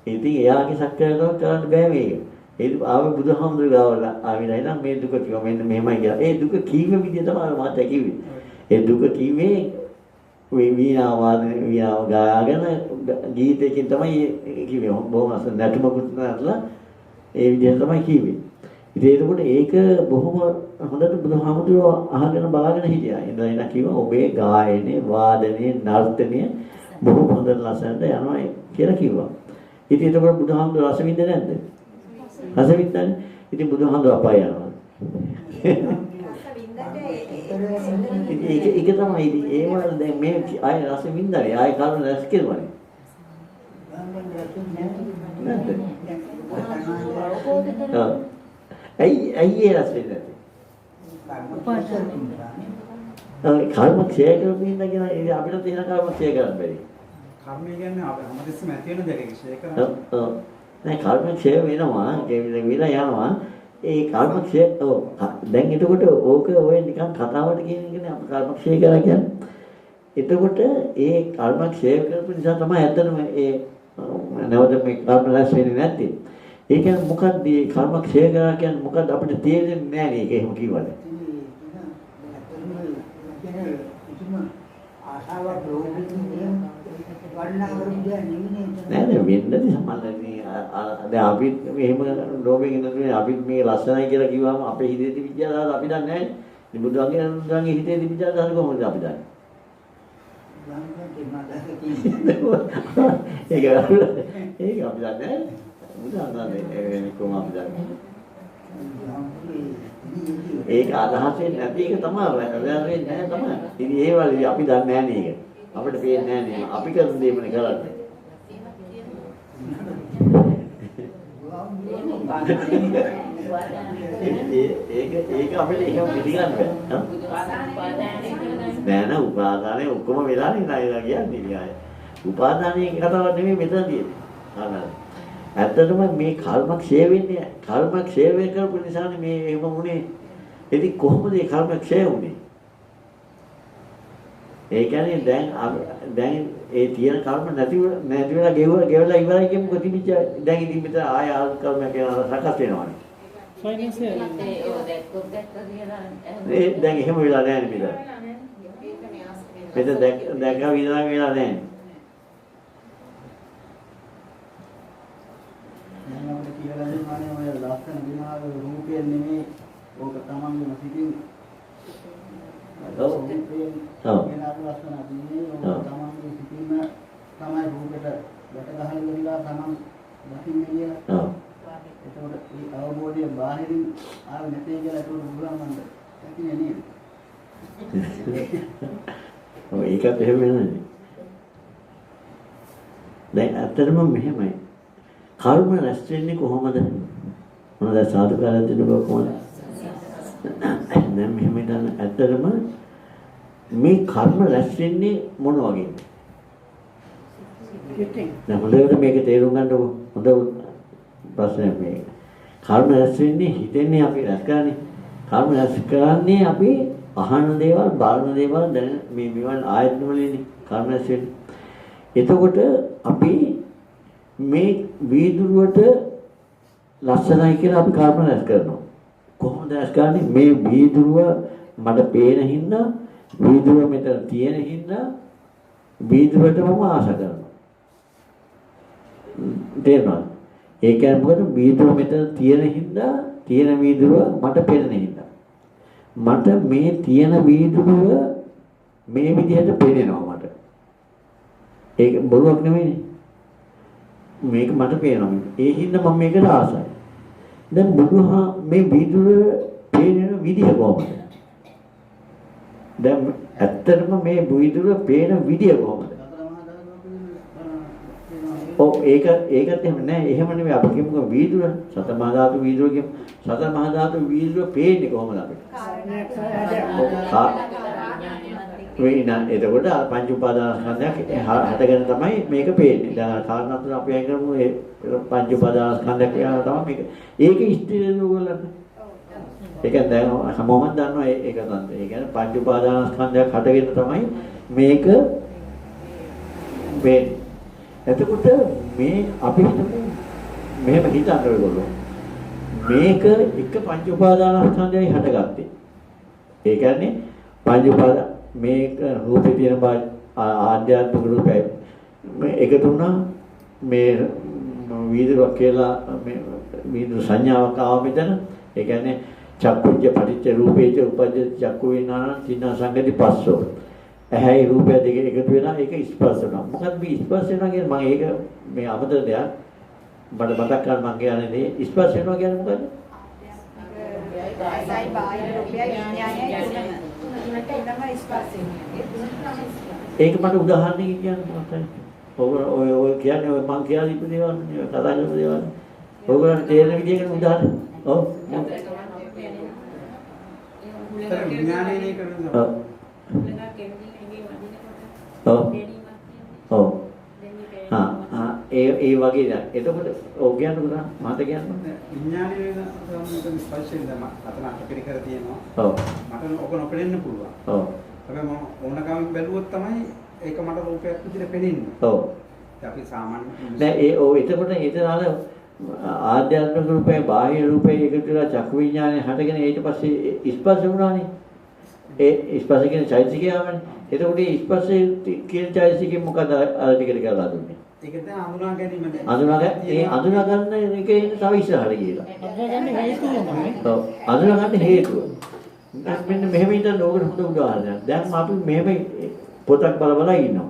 ඉතින් එයාගේ සක්‍රය කරන්න බෑ මේක. ඒ ආවේ බුදුහාමුදුරුවෝ ගාවලා ආවිලා ඉතින් මේ දුක කිව්වා මෙන්න මෙහෙමයි කියලා. ඒ දුක කීව විදිහ තමයි මාත් කිව්වේ. ඒ දුක කිව්වේ වීණාව ගායන ගීතයකින් තමයි කිව්වේ. බොහොම අසන නැටුමකුත් නටලා ඒ විදිහ තමයි කිව්වේ. ඉතින් ඒකකොට ඒක බොහොම හොඳට බුදුහාමුදුරුවෝ අහගෙන බලාගෙන හිටියා. එඳා කිව්වා ඔබේ ගායනේ, වාදනයේ, නර්තනයේ බොහොම හොඳට ලස්සනට යනවා කියලා කිව්වා. ඉතින් ඒකකොට බුදුහාමුදුරුවෝ රස විඳින්නේ නැද්ද? රස විඳින්නේ. ඉතින් බුදුහාමුදුරුවෝ අපාය යනවා. ඒක තමයි ඉතින් ඒ වල දැන් මේ ආය රස විඳින්නේ ආය කර්ම රැස් කෙරුවානේ. ඇයි ඒ රස වෙන්නේ? කර්ම ක්ෂය කරමින් ඉඳගෙන අපිට තියෙන කර්ම ක්ෂය කරන්න බැරි. කර්මය කියන්නේ අපි හැමදෙස්සම ඇති වෙන දෙයක් ක්ෂය කරන්නේ. ඔව්. නෑ කර්ම ක්ෂය වෙනවා. විලා යනවා. ඒ කර්ම ක්ෂය දැන් එතකොට ඕක ඔය නිකන් කතාවට කියන එකනේ අපි කර්ම ක්ෂය කරලා කියන්නේ. එතකොට ඒ කර්ම ක්ෂය කරපු නිසා තමයි ඇත්තටම ඒ නැවත මේ කර්ම රැස් වෙන්නේ නැත්තේ. ඒ කියන්නේ මොකක්ද මේ කර්ම ක්ෂය කරා කියන්නේ මොකක්ද අපිට තේරෙන්නේ නැහැ නේ ඒක එහෙම කිව්වද? නෑ වෙන්නදී සම්බන්ධනේ දැන් අපි මෙහෙම ලෝභයෙන් ඉඳලා අපි මේ ලස්සනයි කියලා කිව්වම අපේ හිතේ තිබිච්චාද අපි දන්නේ නැහැ. මේ බුදුන්ගේ හිතේ තිබිච්චාද කොහොමද අපි දන්නේ? ඒක අපි දන්නේ නැහැ. බුදුන්ගේ කොහොමද අපි දන්නේ? ඒක අදහසෙන් නැති එක තමයි වෙන්නේ නැහැ තමයි. ඉතින් ඒ වගේ අපි දන්නේ නැහැ නේද? අපිට පේන්නේ නැහැ නේ. අපි කරන දේ මොනේ කරන්නේ? ඒක අපිට එහෙම පිළිගන්න බෑ. නෑ උපාදානයේ ඔක්කොම වෙලා නේද කියන්නේ. උපාදානයේ කතාවක් නෙමෙයි මෙතන තියෙන්නේ. ඇත්තටම මේ කර්ම ක්ෂය වෙන්නේ කර්ම ක්ෂය වේ කරපු නිසානේ මේ එහෙම වුනේ. ඉතින් කොහොමද මේ කර්ම ක්ෂය වුනේ? ඒ කියන්නේ දැන් ඒ තියෙන කර්ම නැති වෙලා ගෙවලා ඉවරයි කියමුකෝ තිබිච්ච දැන් ඉතින් මෙතන ආය ආල් කර්මයක් යනවා සකස් වෙනවානේ. දැන් එහෙම වෙලා නැහැ නේද? මෙතන දැක්ක විනාශ වෙලා නැහැ. මම කියලා දෙන්නේ ඔය ලස්සන දිනාව රූපයෙන් නෙමෙයි ඕක තමන්ගේම සිතින් ඔව්. වෙනාට ලස්සන අදින්නේ ඕක තමන්ගේ සිතින්ම තමයි රූපෙට වැට ගහලා ගිහලා තමන් දකින්නේ කියලා. ඔව්. ඒතකොට මේ අවබෝධය බාහිරින් ආව නැtei කියලා ඒක බුදුරන් මන්ද දකින්නේ නේද? ඔව් ඒකත් එහෙම වෙනනේ. දැන් ඇත්තටම මෙහෙමයි. කර්ම රැස් වෙන්නේ කොහොමද? මොනවද සාධුකාරයක් දෙන්නකො කොහොමද? දැන් මෙහෙම හිතන්න ඇත්තටම මේ කර්ම රැස් වෙන්නේ මොන වගේද? දැන් හොඳට මේක තේරුම් ගන්නකො හොඳ ප්‍රශ්නයක් මේක. කර්ම රැස් වෙන්නේ හිතෙන්නේ අපි රැස් කරන්නේ. කර්ම රැස් කරන්නේ අපි අහන දේවල්, බලන දේවල් දැන් මේ මෙවන් ආයතන වලින් කර්ම රැස් වෙන්නේ. එතකොට අපි මේ වීදුරුවට ලස්සනයි කියලා අපි කර්ම රැස් කරනවා. කොහොමද රැස් කරන්නේ? මේ වීදුරුව මට පේන හින්දා, වීදුරුව මෙතන තියෙන හින්දා වීදුරුවට මම ආශ කරනවා. තේරුණාද? ඒ කියන්නේ මොකද? වීදුරුව මෙතන තියෙන හින්දා, තියෙන වීදුරුව මට පේන හින්දා. මට මේ තියෙන වීදුරුව මේ විදිහට පේනවා මට. ඒක බොරුවක් නෙමෙයිනේ. මේක මට පේනවා. ඒ හින්දා මම මේකට ආසයි. දැන් බුදුහා මේ වීදුරුව පේන විදිහ කොහොමද? දැන් ඇත්තටම මේ වීදුරුව පේන විදිහ කොහොමද? ඔව් ඒකත් එහෙම නෑ. එහෙම නෙමෙයි අපි කියමු වීදුරුව සතර මහා ධාතු වීදුරුව කියමු. සතර මහා ධාතු වීදුරුව පේන්නේ කොහොමද අපිට? එතකොට පංච උපාදානස්කන්ධයක් හටගෙන තමයි මේක පේන්නේ. දැන් කාරණා තුන අපි අයින් කරමු. ඒ පංච උපාදානස්කන්ධයක් කියනවා තමයි මේක. ඒක ස්ථිර දුවලන්නේ. ඒක දැන් හැමෝම දන්නවා ඒක තමයි. ඒ කියන්නේ පංච උපාදානස්කන්ධයක් හටගෙන තමයි මේක වෙන්නේ. එතකොට මේ අපි හිතමු මෙහෙම හිතන්න ඕගොල්ලෝ. මේක එක පංච උපාදානස්කන්ධයයි හටගත්තේ. ඒ කියන්නේ පංච උපාදාන මේක රූපේ තියෙන ආධ්‍යාත්මික රූපය මේ එකතු වුණා මේ වීදුරුවක් කියලා මේ වීදුරු සංඥාවක් ආව මෙතන. ඒ කියන්නේ චක්කුජ්ජ පටිච්ච රූපේච උපජ්ජ චක්කු විඥාන තින්න සංගති පස්සෝ. ඇහැයි රූපය දෙක එකතු වෙලා ඒක ස්පර්ශ වෙනවා. මොකද මේ ස්පර්ශ වෙනවා කියන්නේ මම ඒක මේ අමතර දෙයක් මට මතක් කරගන්න මම කියන්නේ ස්පර්ශ වෙනවා කියන්නේ මොකද? ආසයි බාහිර රූපය විඥානයයි තුනම ස්පර්ශ ඒක මට උදාහරණයක් කියන්න මොකක්ද? ඔය කියන්නේ ඔය මං කියලා දීපු දේවල් නේ කතා කරපු දේවල්. ඔයගොල්ලන්ට තේරෙන විදිහකට උදාහරණ. ඔව්. විඥානයේ කරනවා. ඔව්. ඒ වගේ දැන්. එතකොට ඔව් කියන්න පුතා මට කියන්න. විඥානයේ වෙන ස්පර්ශයෙන් තමයි අතන අපිරිකර තියෙනවා. ඔව්. මට ඔක නොපෙනෙන්න පුළුවන්. ඔව්. හැබැයි මම ඕනකමින් බැලුවොත් තමයි ඒක මට රූපයක් විදිහට පෙනෙන්නේ. ඔව්. අපි සාමාන්‍ය දැන් එතකොට එතන අර ආධ්‍යාත්මික රූපේ බාහිර රූපේ එකතු වෙලා චක්කු විඥානය හටගෙන ඊට පස්සේ ස්පර්ශ වුණානේ. ඒ ස්පර්ශ කියන චෛතසිකය ආවනේ. එතකොට මේ ස්පර්ශයේ කියන චෛතසිකෙ මොකද අර ටිකට කරලා දුන්නේ? ඒක දැන් අඳුනා ගැනීම අඳුනා ගන්න එකේ තව ඉස්සරහට ගිහලා. ඔව් අඳුනා ගන්න හේතුව. මෙන්න මෙහෙම ඉඳන් ඕකට හොඳ උදාහරණයක්. දැන් අපි මෙහෙම පොතක් බල ඉන්නවා.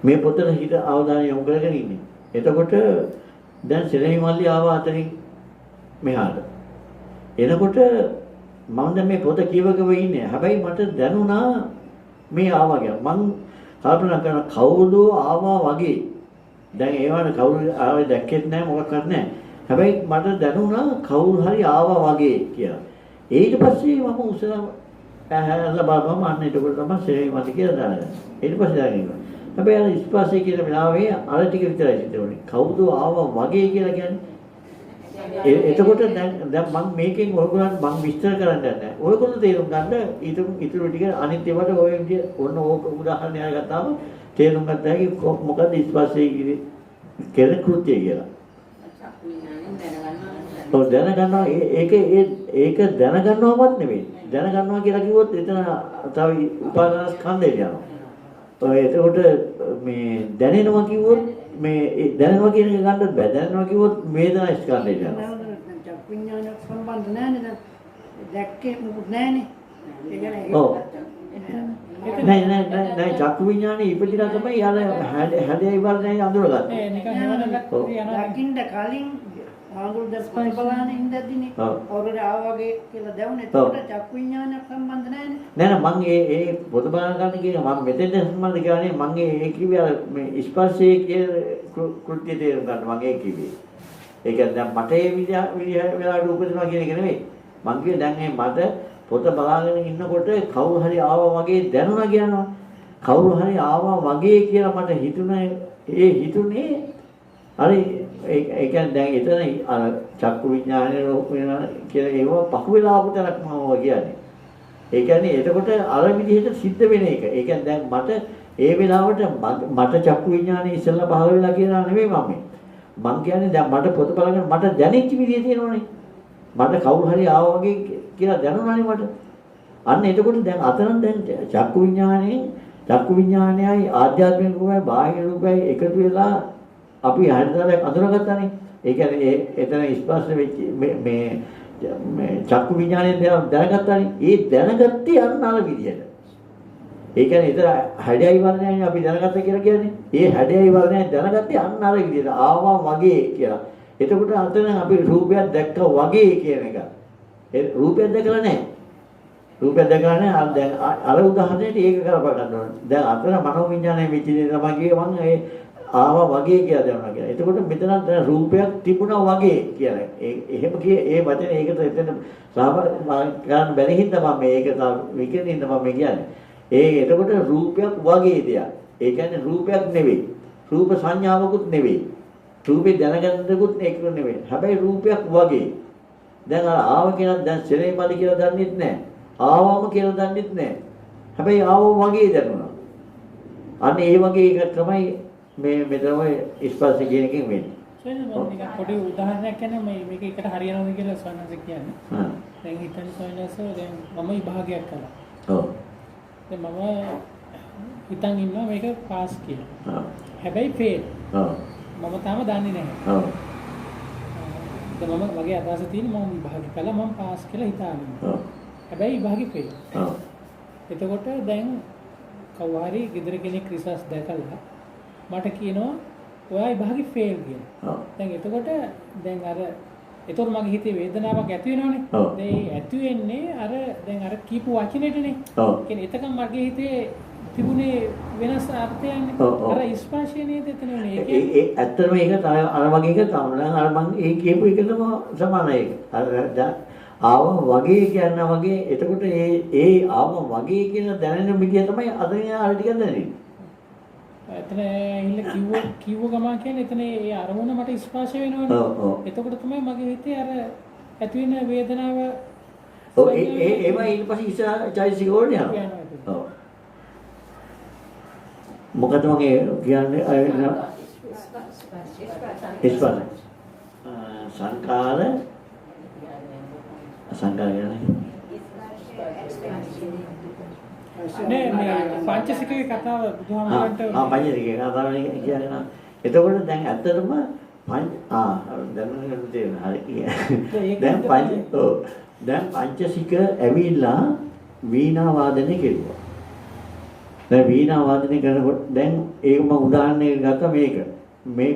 මේ පොතේ හිත අවධානය යොමු කරගෙන ඉන්නේ. එතකොට දැන් සෙනෙහි මල්ලි ආවා අතරින් මෙහාට. එනකොට මම දැන් මේ පොත කියවකව ඉන්නේ. හැබැයි මට දැනුණා මේ ආවා කියලා. මං කල්පනා කරන කවුද ආවා වගේ. දැන් ඒවන කවුරු ආවේ දැක්කෙත් නැහැ මොකක්වත් නැහැ. හැබැයි මට දැනුණා කවුරු හරි ආවා වගේ කියලා. ඊට පස්සේ මම උසලා බලපුවම අන්න එතකොට තමයි සෙනෙහි මල්ලි කියලා දානවා. ඊට පස්සේ දාගෙන හැබැයි අර ස්පර්ශය කියන වෙලාවේ අර ටික විතරයි හිතෙන්නේ. කවුද ආවා වගේ කියලා කියන්නේ. එතකොට දැන් මම මේකෙන් ඔයගොල්ලන්ට මම විස්තර කරන්න නැහැ. ඔයගොල්ලෝ තේරුම් ගන්න ඊටු ටික අනිත් ඒවාට ඔය විදිය ඔන්න ඕක උදාහරණයක් ගත්තාම තේරුම් ගන්න හැකි මොකද්ද ස්පර්ශය කියන කෘත්‍යය කියලා. ඔව් දැනගන්නවා ඒක දැනගන්නවවත් නෙවෙයි. දැනගන්නවා කියලා කිව්වොත් එතන තව උපාදාන ස්කන්ධය යනවා. ඔය එතකොට මේ දැනෙනවා කිව්වොත් මේ දැනෙනවා කියන එක ගන්නත් බෑ. දැනෙනවා කිව්වොත් වේදනා ස්කන්ධය යනවා. චක්කු විඥානයක් සම්බන්ධ නැහැ නේද? දැක්කේ මොකුත් නැහනේ. ඒ කියන්නේ ඔව්. නෑ චක්කු විඥානේ ඉපදිලා තමයි යන හැඩයයි වර්ණයයි අඳුරගන්නේ. ඒ නිකන් හේවනක් දකින්න කලින් ආගුල් දස්පයි බලන ඉඳද්දිනේ අවුරුදු ආවගේ කියලා දැවුනේ. ඒකට චක්කු විඥානයක් සම්බන්ධ නැහැනේ. නෑ මම ඒ පොත බලන ගන්න කියන මම මෙතෙන්ද සම්බන්ධ කියන්නේ මම ඒ කිව්වේ මේ ස්පර්ශයේ කියන කෘත්‍ය තේරුම් ගන්න මම ඒ කිව්වේ. ඒ කියන්නේ දැන් මට ඒ විදිහ වෙලාවට උපදිනවා කියන එක නෙවෙයි. මම කිව්වේ දැන් මේ මට පොත බලාගෙන ඉන්නකොට කවුරු හරි ආවා වගේ දැනුණා කියනවා. කවුරු හරි ආවා වගේ කියලා මට හිතුනේ හරි ඒ කියන්නේ දැන් එතන අර චක්කු විඥානයේ රූප වෙන කියලා ඒව පහු වෙලා ආපු තරක් මම කියන්නේ. ඒ කියන්නේ එතකොට අර විදිහට සිද්ධ වෙන එක. ඒ කියන්නේ දැන් මට ඒ වෙලාවට මට චක්කු විඥානේ ඉස්සෙල්ලා පහළ වෙලා කියලා නෙමෙයි මම කියන්නේ දැන් මට පොත බලගෙන මට දැනෙච්ච විදිය තියෙනවනේ. මට කවුරු හරි ආවා වගේ කියලා දැනුණානේ මට. අන්න එතකොට දැන් අතන දැන් චක්කු විඥානයයි ආධ්‍යාත්මික රූපයයි බාහිර රූපයයි එකතු වෙලා අපි හරියට අඳුනගත්තානේ. ඒ කියන්නේ එතන ස්පර්ශ වෙච්ච මේ චක්කු විඥානයෙන් දැනගත්තානේ. ඒ දැනගත්තේ අන්න අර විදියට. ඒ කියන්නේ ඒතර හැඩයයි වර්ණයයි අපි දැනගත්තා කියලා කියන්නේ. ඒ හැඩයයි වර්ණයයි දැනගත්තේ අන්න අර විදියට ආවා වගේ කියලා. එතකොට අතන අපි රූපයක් දැක්කා වගේ කියන එක. ඒ රූපයක් දැකලා නැහැ. රූපයක් දැකලා නැහැ. දැන් අර උදාහරණයට ඒක කරපා ගන්න ඕනේ. දැන් අතන මනෝ විඥානයේ විචිනේ තමයි කියේ මම ඒ ආවා වගේ කියලා දැනුණා කියලා. එතකොට මෙතන දැන් රූපයක් තිබුණා වගේ කියලා. එහෙම ඒ වචනේ ඒකට එතන ගන්න බැරි හින්දා මම මේක විකිනින්ද මම කියන්නේ. එතකොට රූපයක් වගේ දෙයක්. ඒ කියන්නේ රූපයක් නෙවෙයි. රූප සංඥාවකුත් නෙවෙයි. රූපේ දැනගන්නකුත් ඒක නෙවෙයි. හැබැයි රූපයක් වගේ. දැන් ආව කියලා දැන් සෙරේමලි කියලා දන්නෙත් නැහැ. ආවම කියලා දන්නෙත් නැහැ. හැබැයි ආව වගේ දැනුණා. අන්න ඒ වගේ එකක් තමයි මේ මෙතන ස්පර්ශ කියන එකෙන් වෙන්නේ. මම නිකන් පොඩි උදාහරණයක් කියන්නේ මේක එකට හරියනවද කියලා සවනස කියන්නේ. දැන් හිතන්න සවනස දැන් මම විභාගයක් කළා. ඔව්. දැන් මම හිතන් ඉන්නවා මේක පාස් කියලා. හැබැයි ෆේල්. ඔව්. මම තාම දන්නේ නැහැ. ඔව්. දැන් මම වගේ අදහස තියෙන මම විභාග කළා මම පාස් කියලා හිතාගෙන. ඔව්. හැබැයි විභාගෙ ෆේල්. ඔව්. එතකොට දැන් කවුරු හරි ගෙදර කෙනෙක් රිසර්ච් දැකලා මට කියනවා ඔයා විභාගෙ ෆේල් කියලා. ඔව්. දැන් එතකොට දැන් අර එතකොට මගේ හිතේ වේදනාවක් ඇති වෙනවනේ. දැන් ඒ ඇති වෙන්නේ අර දැන් අර කීපු වචනෙටනේ. ඔව්. කියන්නේ එතකම් මගේ හිතේ තිබුණේ වෙනස් අර්ථයක්නේ. අර ස්පර්ශය නේද එතන උනේ. ඒ ඇත්තටම ඒක අර වගේ එක තමයි. අර මම ඒ කියපු එකටම සමානයි ඒක. අර ආව වගේ කියන වගේ එතකොට ඒ ආව වගේ කියන දැනෙන විදිය තමයි අද යාර ටික දැනෙන්නේ. එතන කිව්ව ගමන් කියන්නේ එතන ඒ අරමුණ මට ස්පර්ශ වෙනවනේ. ඔව් ඔව්. එතකොට තමයි මගේ හිතේ අර ඇති වෙන වේදනාව ඔව් ඒවා ඊට පස්සේ ඉස්සරහ චෛසික වලට යනවා. ඔව්. මොකද මගේ කියන්නේ ස්පර්ශ. සංකාර කියන්නේ නේ පංචසිකේ කතාව බුදුහාමරන්ට පංචසිකේ කතාව කියන්නේ. එතකොට දැන් ඇත්තටම දැන් තේරෙනවා හරි. දැන් පංචසික ඇවිල්ලා වීණා වාදනය කෙරුවා. දැන් වීණා වාදනය කරනකොට දැන් ඒක මම උදාහරණයක් ගත්තා මේ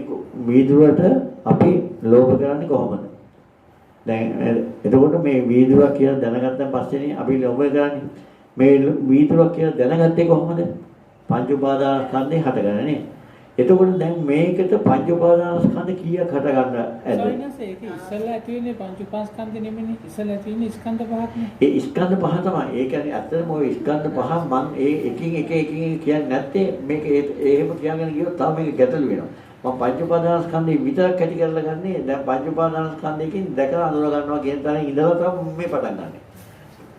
වීදුරට අපි ලෝභ කරන්නේ කොහොමද? දැන් එතකොට මේ වීදුරක් කියලා දැනගත්තන් පස්සේනේ අපි ලෝභ කරන්නේ. මේ වීදුරක් කියලා දැනගත්තේ කොහොමද? පංච උපාදානස්කන්ධේ හටගන්නේ නේ. එතකොට දැන් මේකට පංච උපාදානස්කන්ධ කීයක් හටගන්න ඇද්ද? සෝයිනස් ඒක ඉස්සෙල්ලා ඇති වෙන්නේ පංච උපාස්කන්ධ නෙමෙයි. ඉස්සෙල්ලා ඇති වෙන්නේ ස්කන්ධ පහක්නේ. ඒ ස්කන්ධ පහ තමයි. ඒ කියන්නේ ඇත්තටම ওই ස්කන්ධ පහ මම ඒ එකින් එක කියන්නේ නැත්තේ මේක එහෙම කියගෙන ගියොත් තව මේක ගැටලු වෙනවා. මම පංච උපාදානස්කන්ධේ විතරක් ඇති කරලා ගන්නේ. දැන් පංච උපාදානස්කන්ධයෙන් දැකලා අඳුර ගන්නවා කියන තරම් ඉඳලා තමයි මේ පටන් ගන්නෙ.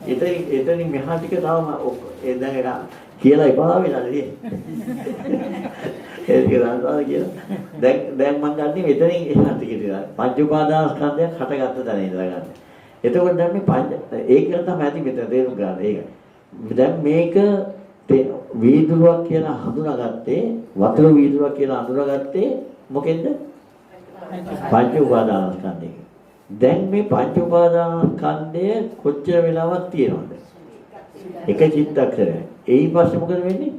එතනින් මෙහා ටික තවම ඒ දැන් ඒක කියලා එපා වෙලා නේද? ඒක කියලා දැන් මම ගන්නේ මෙතනින් එහා ටික ඉඳලා පංච උපාදානස්කන්ධයක් හටගත්ත තැන ඉඳලා ගන්න. එතකොට දැන් මේ ඒක තමයි ඇති මෙතන තේරුම් ගන්න. ඒක. දැන් මේක වීදුරුවක් කියලා හඳුනාගත්තේ වතුර වීදුරුවක් කියලා හඳුනාගත්තේ මොකෙන්ද? පංච උපාදානස්කන්ධයෙන්. දැන් මේ පංච උපාදානස්කන්ධය කොච්චර වෙලාවක් තියෙනවද? එක චිත්තක්ෂරයක්. ඊට පස්සේ මොකද වෙන්නේ?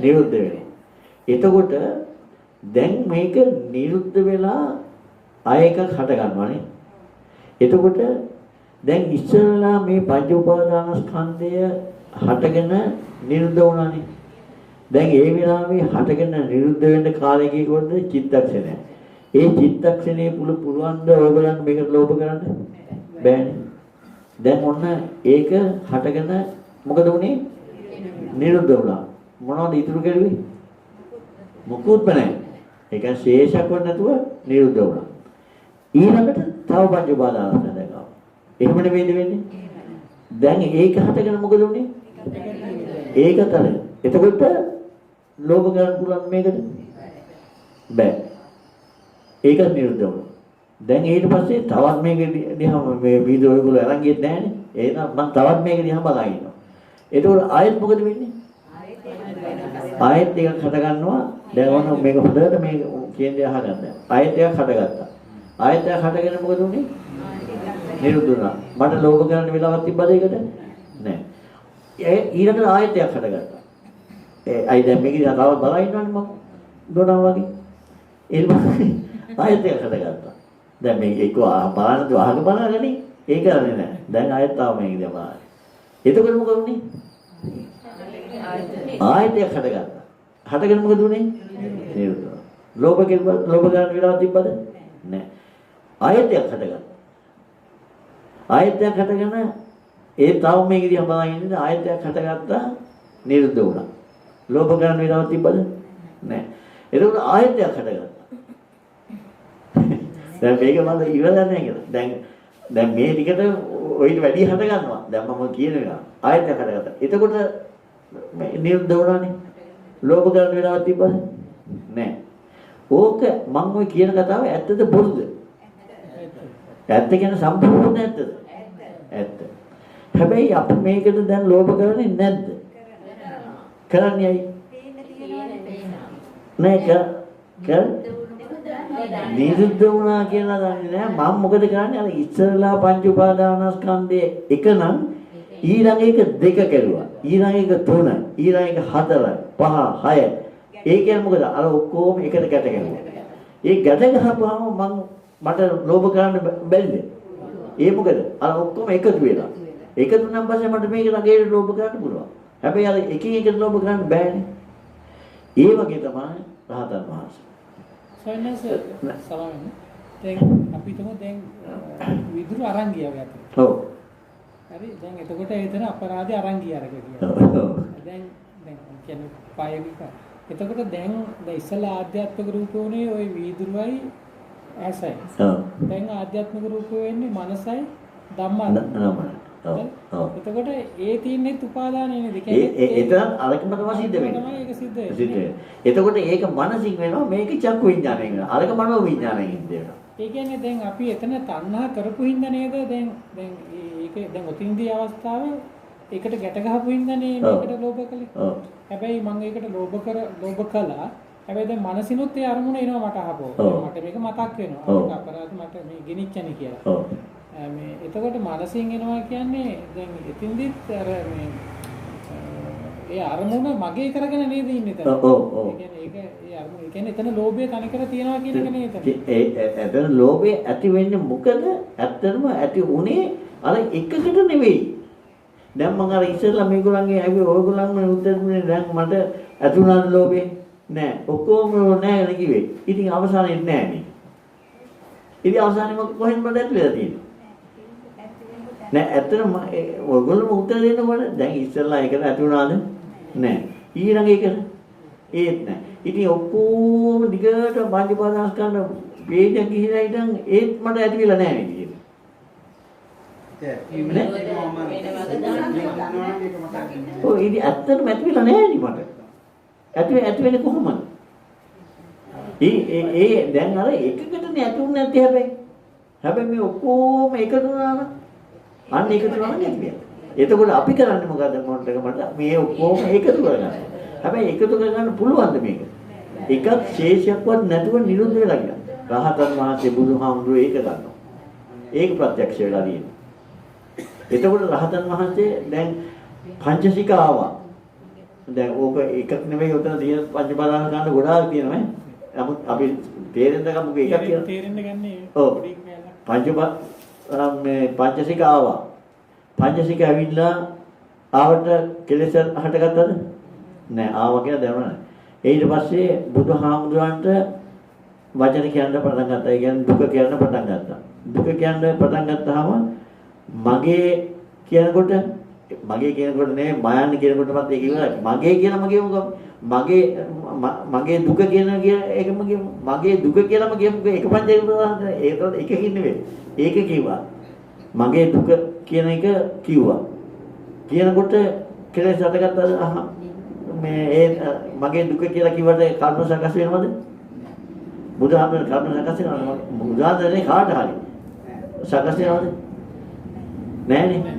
නිරුද්ධ වෙනවා. එතකොට දැන් මේක නිරුද්ධ වෙලා ආය එකක් හට ගන්නවානේ. එතකොට දැන් ඉස්සරලා මේ පංච උපාදානස්කන්ධය හටගෙන නිරුද්ධ වුණානේ. දැන් ඒ වෙලාවේ හටගෙන නිරුද්ධ වෙන්න කාලය කීකවද? චිත්තක්ෂණය. ඒ චිත්තක්ෂණයේ පුළුවන් ද ඔයගලන් මේකට ලෝභ කරන්න බෑනේ. දැන් ඔන්න ඒක හටගෙන මොකද වුනේ? නිරුද්ධ වුණා. මොනවද ඉතුරු කරුවේ? මොකුත් නැහැ. ඒක ශේෂයක් වත් නැතුව නිරුද්ධ වුණා. ඊළඟට තව පංච උපාදානස්කන්ධයක් ආවා. එහෙම නෙවෙයිද වෙන්නේ? දැන් ඒක හටගෙන මොකද උනේ? ඒකතර. එතකොට ලෝභ කරන්න පුළුවන් මේකට? බෑ. ඒක නිරුද්ධ වුණා. දැන් ඊට පස්සේ තවත් මේක දිහා මේ වීඩියෝ ඔයගොල්ලෝ අරන් ගියෙත් නැහනේ. එහෙනම් මම තවත් මේක දිහා බලලා ඉන්නවා. එතකොට ආයෙත් මොකද වෙන්නේ? ආයෙත් එකක් හට ගන්නවා. දැන් ඔන්න මේක හොඳට මේ කේන්ද්‍රය අහගන්න. ආයෙත් එකක් හටගත්තා. ආයෙත් එකක් හටගෙන මොකද උනේ? නිරුද්ධ වුණා. මට ලෝභ කරන්න වෙලාවක් තිබ්බද ඒකට? නැහැ. ඊළඟට ආයෙත් එකක් හටගත්තා. අයි දැන් මේක දිහා තවත් බලලා ඉන්නවනේ මම. දොනා වගේ. ඊළඟට ආයෙත් එකක් හටගත්තා. දැන් මේක එක්ක බලන්නද අහක බලන්නේ ඒක කරන්නේ නැහැ. දැන් ආයෙත් ආව මේක දිහා බලන්න. එතකොට මොකද උනේ? ආයෙත් එකක් හටගත්තා. හටගෙන මොකද උනේ? නිරුද්ධ වුණා. ලෝභ ගන්න වෙලාවක් තිබ්බද? නැහැ. ආයෙත් එකක් හටගත්තා. ආයෙත් එකක් හටගෙන ඒ තව මේක දිහා බලන් ඉන්නේ ආයෙත් එකක් හටගත්තා නිරුද්ධ වුණා. ලෝභ ගන්න වෙලාවක් තිබ්බද? නැහැ. එතකොට ආයෙත් එකක් හටගත්තා. දැන් මේක මම ඉවරලා නැහැ කියලා. දැන් මේ ටිකට ඔයිට වැඩි හට ගන්නවා. දැන් මම කියන එක ආයෙත් හටගත්තා. එතකොට නිරුද්ධ වුණානේ. ලෝභ කරන වෙලාවක් තිබ්බද? නැහැ. ඕක මම ඔය කියන කතාව ඇත්තද බොරුද? ඇත්ත කියන්නේ සම්පූර්ණ ඇත්තද? ඇත්ත. හැබැයි අපි මේකට දැන් ලෝභ කරන්නේ නැද්ද? කරන්නේ ඇයි? නෑ නිරුද්ධ වුණා කියලා දන්නේ නැහැ. මම මොකද කරන්නේ? අර ඉස්සරලා පංච උපාදානස්කන්ධයේ එක නම් ඊළඟ එක දෙක කරුවා. ඊළඟ එක තුන, ඊළඟ එක හතර, පහ, හය. ඒ කියන්නේ මොකද? අර ඔක්කොම එකට ගැට ගැහුවා. ඒ ගැට ගහපුවාම මට ලෝභ කරන්න බැරිද? ඒ මොකද? අර ඔක්කොම එකතු වෙලා. එකතු නම් පස්සේ මට මේක ළඟේ ලෝභ කරන්න පුළුවන්. හැබැයි අර එකින් එකට ලෝභ කරන්න බෑනේ. ඒ වගේ තමයි රහතන් වහන්සේ. සයන්ස් සලාමෙන් දැන් අපි තුමු දැන් විදුරු අරන් ගියා යට. ඔව්. හරි දැන් එතකොට එතන අපරාධي අරන් ගියා අරක කියලා. ඔව්. දැන් කියන්නේ පායවික. එතකොට දැන් ඉස්සලා ආධ්‍යාත්මික රූපෝනේ ওই විදුරුවයි ඇසයි. ඔව්. දැන් ආධ්‍යාත්මික රූපෝ වෙන්නේ මනසයි ධම්මයි. එතකොට ඒ තියන්නේ උපාදානනේ නේද? එතන අරකම තමයි සිද්ධ වෙන්නේ. තමයි ඒක සිද්ධ වෙන්නේ. එතකොට ඒක මනසින් වෙනවා මේක චක්කු විඥාණයෙන් වෙනවා. අරක මනෝ විඥාණයෙන් වෙනවා. ඒ කියන්නේ දැන් අපි එතන තණ්හා කරපු හින්දා නේද දැන් ඒක දැන් ඔතින්දී අවස්ථාවේ ඒකට ගැට ගහපු හින්දා නේ මේකට ලෝභ කළේ. ඔව්. හැබැයි මම ඒකට ලෝභ කළා. හැබැයි දැන් මනසිනුත් ඒ අරමුණ එනවා මට අහපෝ. මට මේක මතක් වෙනවා. අපරාධ මට මේ ගෙනිච්චනේ කියලා. ඔව්. මේ එතකොට මනසින් එනවා කියන්නේ දැන් එතින්දිත් අර මේ ඒ අරමුණ මගේ කරගෙන නේද ඉන්නේ එතන. ඔව් ඔව්. ඒ කියන්නේ ඒ අරමුණ ඒ කියන්නේ එතන ලෝභය තනිකර තියනවා කියන එක නේද? එතන ලෝභය ඇති වෙන්නේ මොකද? ඇත්තටම ඇති උනේ අර එකකට නෙවෙයි. දැන් මම අර ඉස්සෙල්ලා මේගොල්ලන්ගේ ඇවි ඔයගොල්ලන්ම උත්තර දුන්නේ දැන් මට ඇති උනාද ලෝභය? නෑ. ඔක්කොම නෑ නේ කිව්වේ. ඉතින් අවසානයේ නෑ නේ. ඉතින් අවසානයේ කොහෙන්ද මට ඇතුළේ තියෙන්නේ? නෑ ඇත්තටම ඔයගොල්ලෝ උත්තර දෙන්නකොට දැන් ඉස්සෙල්ලා එකට ඇති වුණාද? නෑ. ඊළඟ එකට ඒත් නෑ. ඉතින් ඔක්කොම දිගට පංච උපාදානස්කන්ධ වේද ගිහිලා ඉතින් ඒත් මට ඇති වෙලා නෑ නේද කියන්නේ. ඔව් ඉතින් ඇත්තටම ඇති වෙලා නෑ නේ මට. ඇති වෙන්නේ කොහොමද? ඒ දැන් අර එකකටනේ ඇති උන්නේ නැත්තේ හැබැයි. හැබැයි මේ ඔක්කොම එකතු වුණා නම් අන්න එකතු වෙනවා නේද? එතකොට අපි කරන්නේ මොකද්ද මොන්ටකමට මේ ඔක්කොම එකතු කරගන්න. හැබැයි එකතු කරගන්න පුළුවන්ද මේක? එකක් ශේෂයක්වත් නැතුව නිරුද්ධ වෙලා ගියා. රහතන් වහන්සේ බුදුහාමුදුරුවෝ ඒක ගන්නවා. ඒක ප්‍රත්‍යක්ෂ වෙලා තියෙනවා. එතකොට රහතන් වහන්සේ දැන් පංචසික ආවා. දැන් ඕක එකක් නෙවෙයි උතන තියෙන පංච පාදාන ගන්න ගොඩාක් තියෙනවා. නමුත් අපි තේරෙන්න ගමු එකක් කියලා. තේරෙන්න ගන්නේ. ඔව්. පංචසික ආවා. පංචසික ඇවිල්ලා ආවට කෙලෙස හටගත්තද? නෑ ආවා කියලා දැනුණා. ඊට පස්සේ බුදුහාමුදුරන්ට වචන කියන්න පටන් ගත්තා. ඒ කියන්නේ දුක කියන්න පටන් ගත්තා. දුක කියන්න පටන් ගත්තාම මගේ කියනකොට නෙමෙයි මායන්න කියනකොටවත් ඒක ඉවරයි. මගේ කියනම කියමුකෝ. මගේ දුක කියන එකම කියමු. මගේ දුක කියලාම කියමු. එක පංචේක ප්‍රදාන ඒකකින් නෙවෙයි. ඒක කිව්වා. මගේ දුක කියන එක කිව්වා. කියනකොට කෙලෙස් හටගත්තා මේ ඒ මගේ දුක කියලා කිව්වට කර්ම සකස් වෙනවද? බුදුහාමර කර්ම සකස් වෙනවද? බුදුහාමරනේ කාට හරි සකස් වෙනවද? නෑනේ.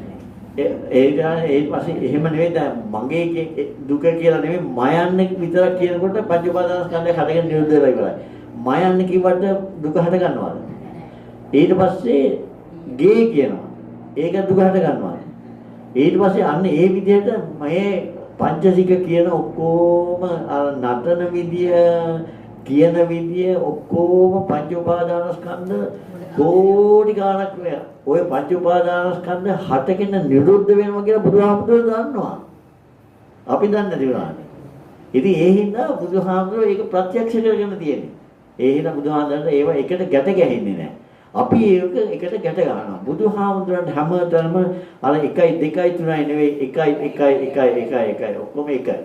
ඒ පස්සේ එහෙම නෙවෙයි දැන් මගේ දුක කියලා නෙවෙයි මයන්නේ විතරක් කියනකොට පංච උපාදානස්කන්ධය හටගෙන නිරුද්ධ වෙලා ඉවරයි. මයන්නේ කිව්වට දුක හට ගන්නවද? ඊට පස්සේ ගේ කියනවා. ඒක දුක හට ගන්නවා. ඊට පස්සේ අන්න ඒ විදිහට මේ පංචසික කියන ඔක්කොම නටන විදිය කියන විදිය ඔක්කොම පංච උපාදානස්කන්ධ කෝටි ගණක් වේ. ඔය පංච උපාදානස්කන්ධ හටගෙන නිරුද්ධ වෙනවා කියලා බුදුහාමුදුරුවෝ දන්නවා. අපි දන්නේ නැති වුණානේ. ඉතින් ඒ හින්දා බුදුහාමුදුරුවෝ ඒක ප්‍රත්‍යක්ෂ කරගෙන තියෙන්නේ. ඒ හින්දා බුදුහාමුදුරුවෝ ඒව එකට ගැට ගැහෙන්නේ නැහැ. අපි ඒක එකට ගැට ගන්නවා. බුදුහාමුදුරන්ට හැමතැනම අර 1 2 3 නෙවෙයි 1 ඔක්කොම එකයි.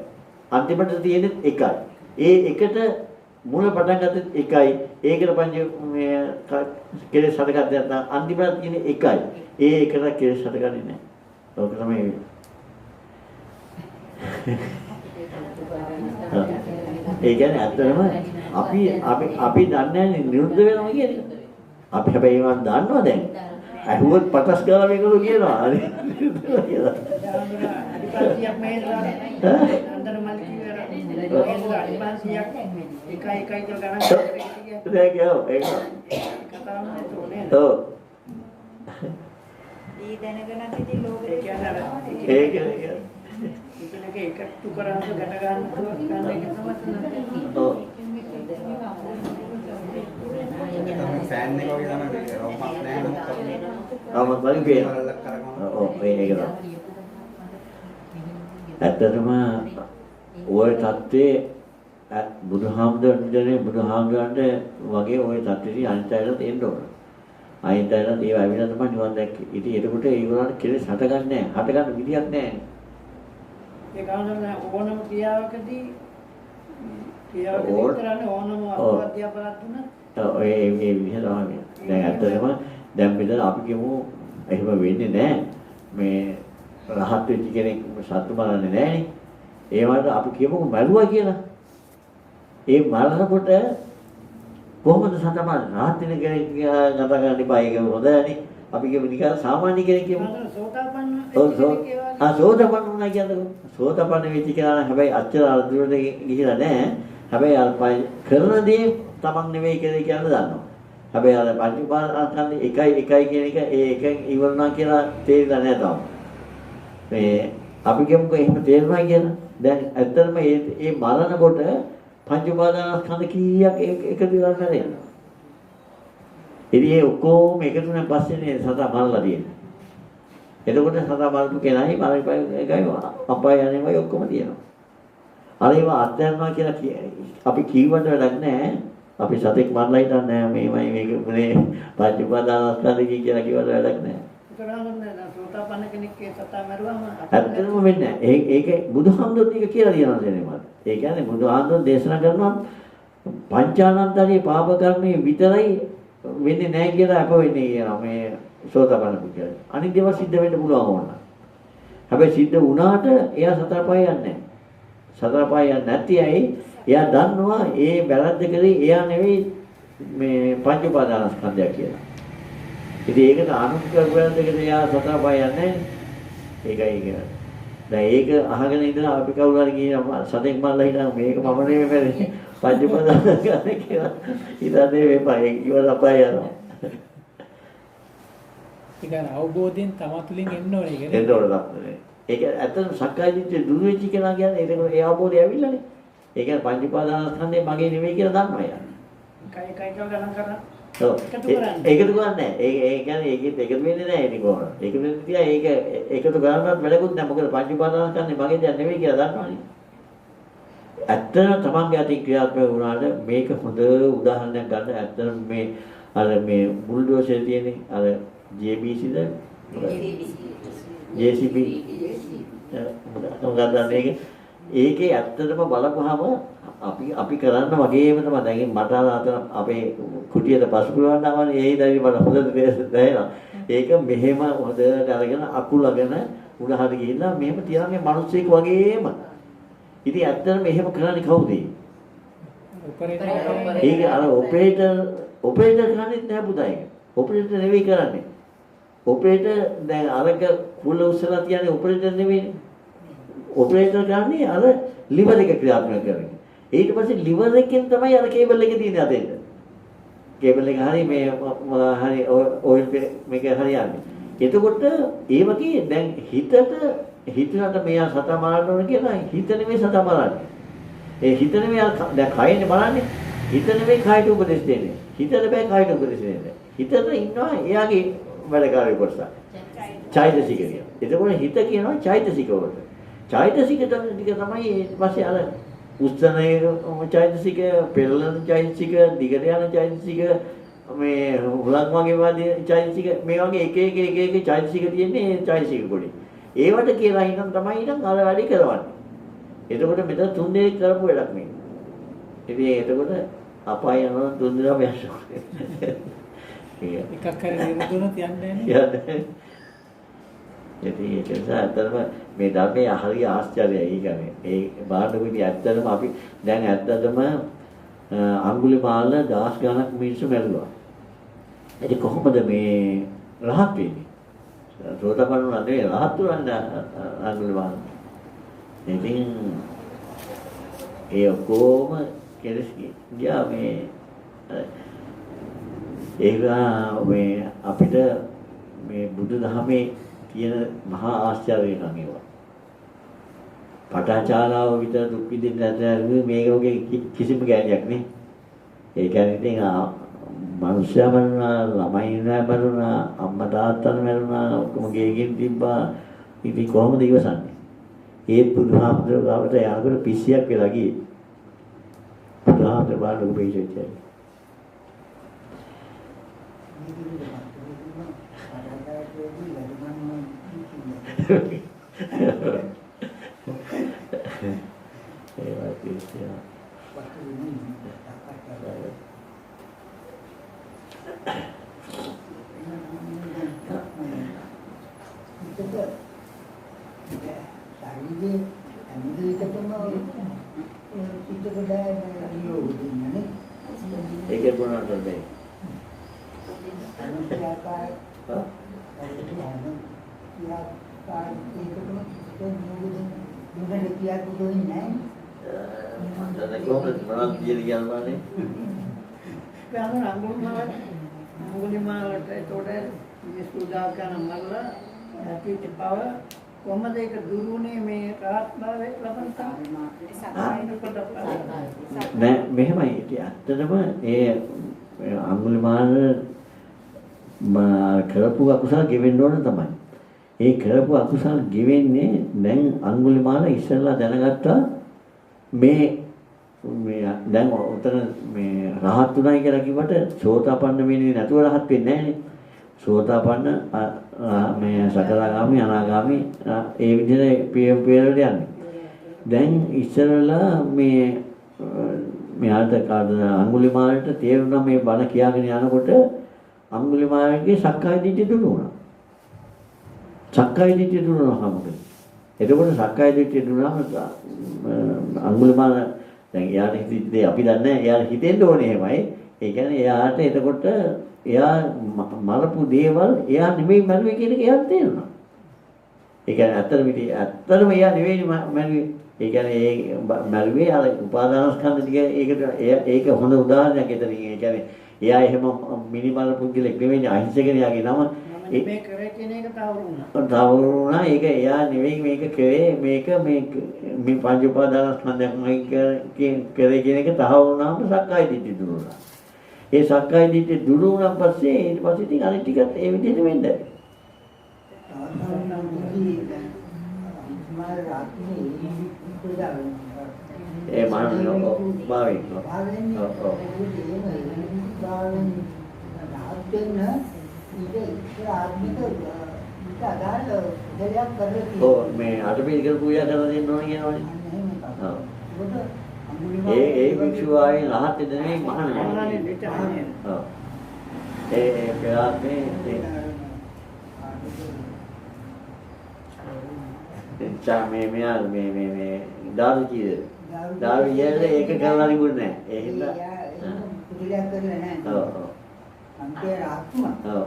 අන්තිමට තියෙන්නේ එකයි. ඒ එකට මුල පටන් ගත්තත් එකයි. ඒකට පංච මේ කෙලෙස් හටගත්ත නැත්නම් අන්තිමට තියෙන්නේ එකයි. ඒ එකට කෙලෙස් හටගන්නේ නැහැ. ඒක තමයි ඒ කියන්නේ ඇත්තටම අපි දන්නේ නැහැ නිරුද්ධ වෙනවා කියන්නේ. අපි හැබැයි ඒවා දන්නවා දැන්. අහුවත් පටස් ගාලා මේකලු කියනවා. හරි. අඩිපාසියක් මේලා අnder මල් කිවර අඩිපාසියක් එකයි කියලා ගණන් කරලා ඒක ඒක කතාවම නේද? ඔව්. ඊ දැනගෙනත් ඉතින් ලෝකෙ ඒක එකතු කරාම ගැට ගන්න පුළුවන් එක තමයි. ඔව්. ෆෑන් එක වගේ තමයි රොම්මක් නැහැ නමුත් ආමත් වලින් පේනවා. ඔව් ඒක තමයි. ඇත්තටම ওই தත්ත්වයේ බුදුහාමුදුරන්ට වගේ ওই தත්ත්වෙදී අනිත් අයලා තේන්න ඕන. අනිත් අයලා ඒව ඇවිල්ලා තමයි නිවන් දැක්කේ. ඉතින් ඒකට ඒගොල්ලන්ට කෙලෙස් හටගන්නේ නැහැ. හටගන්න විදියක් නැහැ. ඒ කාරණා ඕනම ක්‍රියාවකදී කරන්නේ ඕනම අධ්‍යාපනයක් දුන්නා. ඔව් ඒ විදිහ තමයි. දැන් ඇත්තටම දැන් මෙතන අපි කියමු එහෙම වෙන්නේ නැහැ. මේ රහත් වෙච්ච කෙනෙක් සත්තු මරන්නේ නැහනේ. ඒ වගේ අපි කියමුකෝ මැරුවා කියලා. ඒ මරනකොට කොහොමද සතම රහත් වෙන කෙනෙක් නතර කරන්න එපා. ඒක හොඳයි. අපි කියමු නිකන් සාමාන්‍ය කෙනෙක් කියමු. සෝතාපන්න සෝතාපන්න වුණා කියන්නේ සෝතාපන්න වෙච්ච කෙනා හැබැයි අච්චර අර්ධුරට ගිහිලා නැහැ. හැබැයි අර කරන දේ තමන් නෙවෙයි කියලා කියන්න දන්නවා. හැබැයි අර පංච උපාදානස්කන්ධ එකයි කියන එක ඒ එකෙන් ඉවරනා කියලා තේරෙලා නැහැ තාම. මේ අපි කියමුකෝ එහෙම තේරුණා කියලා. දැන් ඇත්තටම මේ මරණකොට පංච උපාදානස්කන්ධ කීයක් එකතු වෙලා කරේනවා. ඉතින් ඒ ඔක්කොම එකතු වෙන පස්සේනේ සතා මරලා තියෙන්නේ. එතකොට සතා මරපු කෙනායි මරපයි එකයි අපාය යන්නේමයි ඔක්කොම තියෙනවා. අර ඒවා අත්‍යන්තනවා කියලා අපි කීවට වැඩක් නැහැ. අපි සතෙක් මරලා හිටන්නේ නැහැ මේමයි මේක මොනේ පංච උපාදානස්කන්ධ කියලා කිව්වට වැඩක් නැහැ. සෝතාපන්න කෙනෙක්ගේ සතා මරුවාම ඇත්තටම වෙන්නේ නැහැ. ඒක බුදුහාමුදුරුවෝ ඒක කියලා කියනවා දැන් මට. ඒ කියන්නේ බුදුහාමුදුරුවෝ දේශනා කරනවා පංචානන්තරේ පාප කර්මයේ විතරයි වෙන්නේ නැහැ කියලා අප වෙන්නේ කියනවා මේ සෝතාපන්න පුද්ගලයා. අනිත් දේවල් සිද්ධ වෙන්න පුළුවන් ඕන. හැබැයි සිද්ධ වුණාට එයා සතර පාය යන්නේ නැහැ. සතර පාය යන්නේ නැති අය එයා දන්නවා ඒ වැරද්ද කරේ එයා නෙවෙයි මේ පංච උපාදානස්කන්ධය කියලා. ඉතින් ඒකට අනුකම්පාව වැරද්දකට එයා සතර පාය යන්නේ ඒකයි කියලා. දැන් ඒක අහගෙන ඉඳලා අපි කවුරු හරි කියනවා සතෙක් මරලා හිටන් මේක මම නෙවෙයි බැරි පංච උපාදානස්කන්ධය කියලා. ඉතින් මේපා ඒක ඉවර අපාය යනවා. ඒක අවබෝධයෙන් තමතුලින් එන්න ඕනේ ඒක. එන්න ඕනේ. ඒක ඇත්තටම සක්කාය දිට්ඨිය දුරු වෙච්ච කෙනා කියන්නේ ඒක ඒ අවබෝධය ඇවිල්ලානේ. ඒ කියන්නේ පංච උපාදානස්කන්ධය මගේ නෙවෙයි කියලා දන්නවා යා. එකයි කියලා ගණන් කරලා ඔව්. ඒකද කරන්නේ. ඒ කියන්නේ ඒකෙත් එකතු වෙන්නේ නැහැ ඒක කොහොමද? ඒක වෙන්නේ තියා ඒක එකතු කරනවත් වැඩකුත් නැහැ. මොකද පංච උපාදානස්කන්ධය මගේ දෙයක් නෙවෙයි කියලා දන්නවනේ. ඇත්තටම තමන්ගේ අතින් ක්‍රියාත්මක වුණාට මේක හොඳ උදාහරණයක් ගන්න. ඇත්තටම මේ අර මේ බුල්ඩෝසර් තියෙන්නේ අර JBCද JCB මොකක්ද ඒකේ ඇත්තටම බලපුවාම අපි කරන්න වගේම තමයි දැන් මට අතන අපේ කුටියට පසු පුරවන්නවනේ ඒ දවි මට හොඳට දැනෙනවා ඒක මෙහෙම හොඳට අරගෙන අකුලගෙන උඩහට ගිහිල්ලා මෙහෙම තියාගෙන මිනිස්සෙක් වගේම. ඉතින් ඇත්තටම මෙහෙම කරන්නේ කවුද? ඒක අර ඔපරේටර් කරන්නේ නෑ පුතා ඒක. ඔපරේටර් නෙවෙයි කරන්නේ. ඔපරේටර් දැන් අරක කුල උස්සලා තියන්නේ ඔපරේටර් නෙවෙයි. ඔපරේටර් කරන්නේ අර liver එක ක්‍රියාත්මක කරන්නේ. ඊට පස්සේ liver එකෙන් තමයි අර කේබල් එක තියෙන්නේ අතෙන්ට. කේබල් එක හරිය මේ හරිය ඔයිල් මේක හරියන්නේ. එතකොට ඒ වගේ දැන් හිතට මෙයා සතා මරන්න ඕන කියලා හිත නෙමෙයි සතා මරන්නේ. ඒ හිත නෙමෙයි දැන් කයනේ බලන්නේ. හිත නෙමෙයි කයට උපදෙස් දෙන්නේ. හිතට බෑ කයට උපදෙස් දෙන්නේ. හිතට ඉන්නවා එයාගේ වැඩකාරී කොටස. චෛතසික කියන. එතකොට හිත කියනවා චෛතසික වලට. චෛතසික ටික තමයි ඊට පස්සේ අර උස්සනේ චෛතසික, පෙරලන චෛතසික, දිගට යන චෛතසික, මේ හුලං වගේ වාදී චෛතසික මේ වගේ එක චෛතසික තියෙන්නේ ඒ චෛතසික පොඩි. ඒවට කියලා හිතන් තමයි ඉතින් අර වැඩි කරවන්නේ. එතකොට මෙතන 3 දෙනෙක් කරපු වැඩක් මේ. ඉතින් එතකොට අපාය යනවා 3 දෙනා බැස්සෝ. එකක් කරේ දුන්නොත් යන්නේ නැහැ. ඉතින් ඒක නිසා ඇත්තටම මේ ධර්මයේ හරිය ආශ්චර්යයි. ඒ කියන්නේ ඒ බාහිරකෙදී ඇත්තටම අපි දැන් ඇත්තටම අඟුලිමාල දහස් ගණක් මිනිස්සු මැරුවා. ඒක කොහොමද මේ රහත් වෙන්නේ? සෝතපන්න නෙවෙයි රහත් වුණා අඟුලිමාල. ඉතින් ඒ ඔක්කොම කෙලස් ගියා මේ ඒක මේ අපිට මේ බුදුදහමේ කියන මහා ආශ්චර්ය එකක් ඒවා. පටාචාරාව විතර දුක් විඳින්න නැත්නම් මේක වගේ කිසිම ගෑණියක් නේ. ඒ කියන්නේ ඉතින් මනුෂ්‍යයා මරුණා, ළමයි මරුණා, අම්මා තාත්තා මරුණා, ඔක්කොම ගෙයින් තිබ්බා. ඉතින් කොහොමද ඉවසන්නේ? ඒත් බුදුහාමුදුරුවෝ ගාවට යනකොට පිස්සියක් වෙලා ගියේ. බුදුහාමුදුරුවෝ බලන්න උපේක්ෂිතයි. ඒකේ මොනවද මේ? අඟුලිමාලට ඒතකොට මේ සුදාකන මල්ලා ඇතිට බව කොහමද ඒක දුරුනේ මේ රහත් භාවයේ ලබන නෑ මෙහෙමයි ඇත්තටම ඒ අඟුලිමාල කරපු අකුසල ගෙවෙන්න ඕන තමයි. ඒ කරපු අකුසල ගෙවෙන්නේ දැන් අඟුලිමාල ඉස්සෙල්ලා දැනගත්තා මේ දැන් උතන මේ රහත් උනායි කියලා කිව්වට සෝතාපන්න වෙන්නේ නැතුව රහත් වෙන්නේ නැහනේ. සෝතාපන්න මේ සකලාගාමි අනාගාමි ඒ විදිහට පියවරට යන්නේ. දැන් ඉස්සෙල්ලා මේ මෙයාට අඟුලිමාලට තේරුණා මේ බණ කියාගෙන යනකොට අඟුලිමාලගේ සක්කාය දිට්ඨිය දුරු වුණා. සක්කාය දිට්ඨිය දුරු වුණා මොකද? එතකොට සක්කාය දිට්ඨිය දුරුනම අඟුලිමාල දැන් එයාට හිතේ අපි දන්නේ එයාට හිතෙන්න ඕනේ එහෙමයි. ඒ කියන්නේ එයාට එතකොට එයා මරපු දේවල් එයා නෙමෙයි මරුවේ කියන එක එයාට තේරුණා. ඒ කියන්නේ ඇත්තටම එයා නෙවෙයි මරුවේ. ඒ කියන්නේ ඒ මරුවේ අර උපාදානස්කන්ධ ටික ඒක හොඳ උදාහරණයක් එතනින්. ඒ කියන්නේ එයා එහෙම මිනිමල් පුද්ගලෙක් නෙවෙයි අහිංසකෙනියාගේ නම මේ කරේ කියන එක තවරුණා. තවරුණා ඒක එයා නෙවෙයි මේක කරේ මේක මේ පංච උපාදානස්කන්ධයක් කරේ කියන එක තහවුරුනාම සක්කාය දිට්ඨිය දුරු වුණා. ඒ සක්කාය දිට්ඨිය දුරු වුණාන් පස්සේ ඊට පස්සේ ඉතින් අනිත් ටිකත් ඒ විදිහට වෙන්නේ. ඒ මානව භාවයෙන් මේ අටපිරිකර පූජා කරලා දෙන්න ඕනේ කියනවනේ. ඒ භික්ෂුව ආයේ රහත් දෙන්නේ මහාන. ඔව්. ඒ ප්‍රාත්මේ මෙයා මේ දාරු කීයද? දාරු කියන්නේ ඒක කරලා තිබුණේ නැහැ. ඒ හින්දා පුදුලයක් කරලා නැහැ. ඔව්. අන්තේ ආත්ම. ඔව්.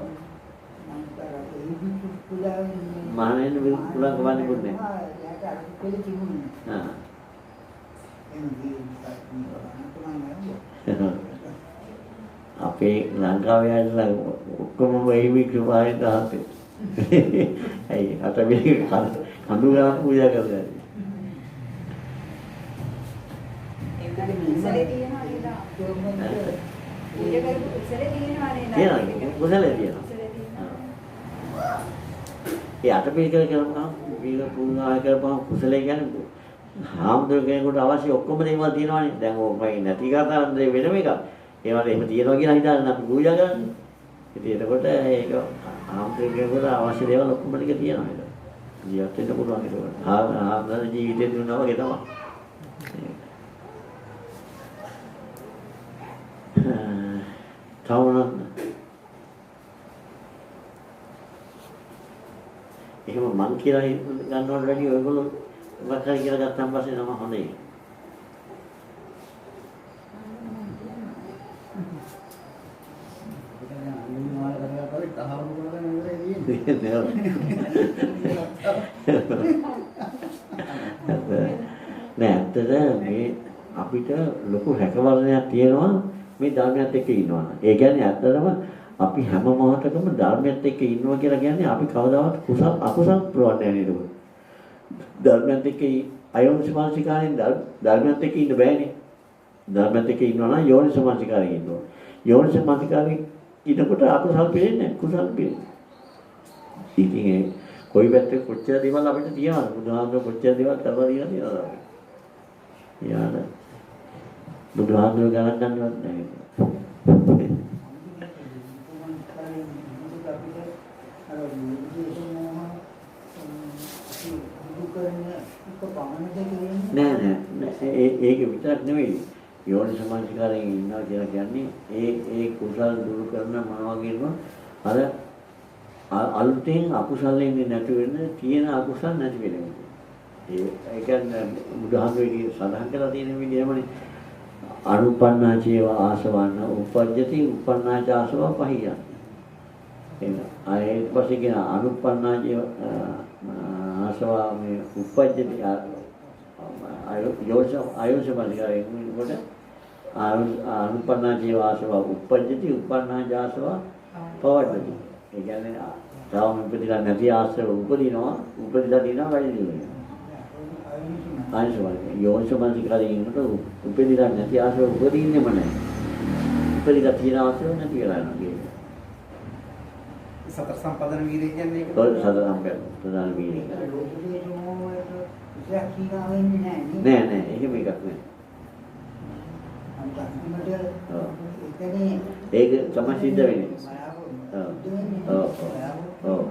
මහණෙන් පුලං කවන්නේ නැහැ. යාට අර කොලි තිබුණේ. ආ. අපේ ලංකාවේ ඇවිල්ලා ඔක්කොම වෙයිවි ක්‍රියාවෙන් දාහතේ. ඇයි අත මේ කඳු ගාන පූජා කරලා. ඒකනේ ඉස්සරේ තියෙනවා නේද? පූජා කරපු ඉස්සරේ තියෙනවා නේද? තියෙනවා. කුසලයේ තියෙනවා. ඒ අටපිරිකර කරපුවාම වීර පුණ්‍යාය කරපුවාම කුසලයේ කියන්නේ හාමුදුර කෙනෙකුට අවශ්‍ය ඔක්කොම දේවල් තියෙනවානේ. දැන් ඕකයි නැති කතාවක් වෙනම එකක්. ඒවට එහෙම තියෙනවා කියලා හිතාගෙන අපි පූජා කරන්නේ. ඉතින් එතකොට ඒක හාමුදුර කෙනෙකුට අවශ්‍ය දේවල් ඔක්කොම ටික තියෙනවා ඒක. ජීවත් වෙන්න පුළුවන් ඒක. හාමුදුර ජීවිතේ දුන්නා වගේ තමයි. තවුනක් එහෙම මං කියලා ගන්නවට වැඩිය ඔයගොල්ලෝ වකරි කියලා ගත්තාන් පස්සේ නම හොඳයි. නෑ ඇත්තට මේ අපිට ලොකු හැකවරණයක් තියෙනවා මේ ධර්මයත් එක්ක ඉන්නවා. ඒ කියන්නේ ඇත්තටම අපි හැම මොහොතකම ධර්මයත් එක්ක ඉන්නවා කියලා කියන්නේ අපි කවදාවත් කුසල අකුසල ප්‍රවණය නේද? ධර්මයත් එක්ක අයෝනිසමනසිකාරයෙන් ධර්මයත් එක්ක ඉන්න බෑනේ. ධර්මයත් එක්ක ඉන්නවා නම් යෝනිසමනසිකාරයෙන් ඉන්න ඕන. යෝනිසමනසිකාරයෙන් ඉන්නකොට අකුසල පිරෙන්නේ නැහැ. කුසල පිරෙන්නේ. ඉතින් ඒ කොයි පැත්තේ කොච්චර දේවල් අපිට තියෙනවද? බුදුහාමුදුරුවෝ කොච්චර දේවල් කරලා දීලා තියෙනවද අපිට? යාන බුදුහාමුදුරුවෝ ගණන් ගන්නවත් නැහැ. නෑ ඒක විතරක් නෙවෙයි යෝනිසමනසිකාරයෙන් ඉන්නවා කියලා කියන්නේ ඒ කුසල් දුරු කරන මොනවා කියනවා අර අලුතෙන් අකුසලෙන් නැති වෙන තියෙන අකුසල් නැති වෙනවා. ඒ කියන්නේ බුදුහාමුදුරුවෝ සඳහන් කරලා තියෙන විදිහමනේ අනුපන්නාචේව ආසවන්න උපජ්ජති උපන්නාච ආසව පහියන්. එන්න ආයෙත් පස්සේ කියන අනුපන්නාචේව ආසවා මේ උපජ්ජති ආයෝෂමනිකාරයෙන් කොට අනුපන්නා ජීව ආසව උපජ්ජති උපන්නා ජාසව පවද්දති. ඒ කියන්නේ තාම උපදිනා නැති ආශ්‍රව උපදිනවා උපදිලා දිනවා වැඩි දිනවා. ආයෝෂමනික යෝෂමනිකාරයෙන් කොට උපදිනා නැති ආශ්‍රව උපදින්නේම නැහැ. උපදිලා තියෙන ආශ්‍රව නැති වෙලා යනවා. සතර සම්පදන වීර්ය කියන්නේ ඒක. ඔය සතර සම්පදන වීර්ය. නෑ එහෙම එකක් නෑ. ඒක තමයි සිද්ධ වෙන්නේ. ඔව්.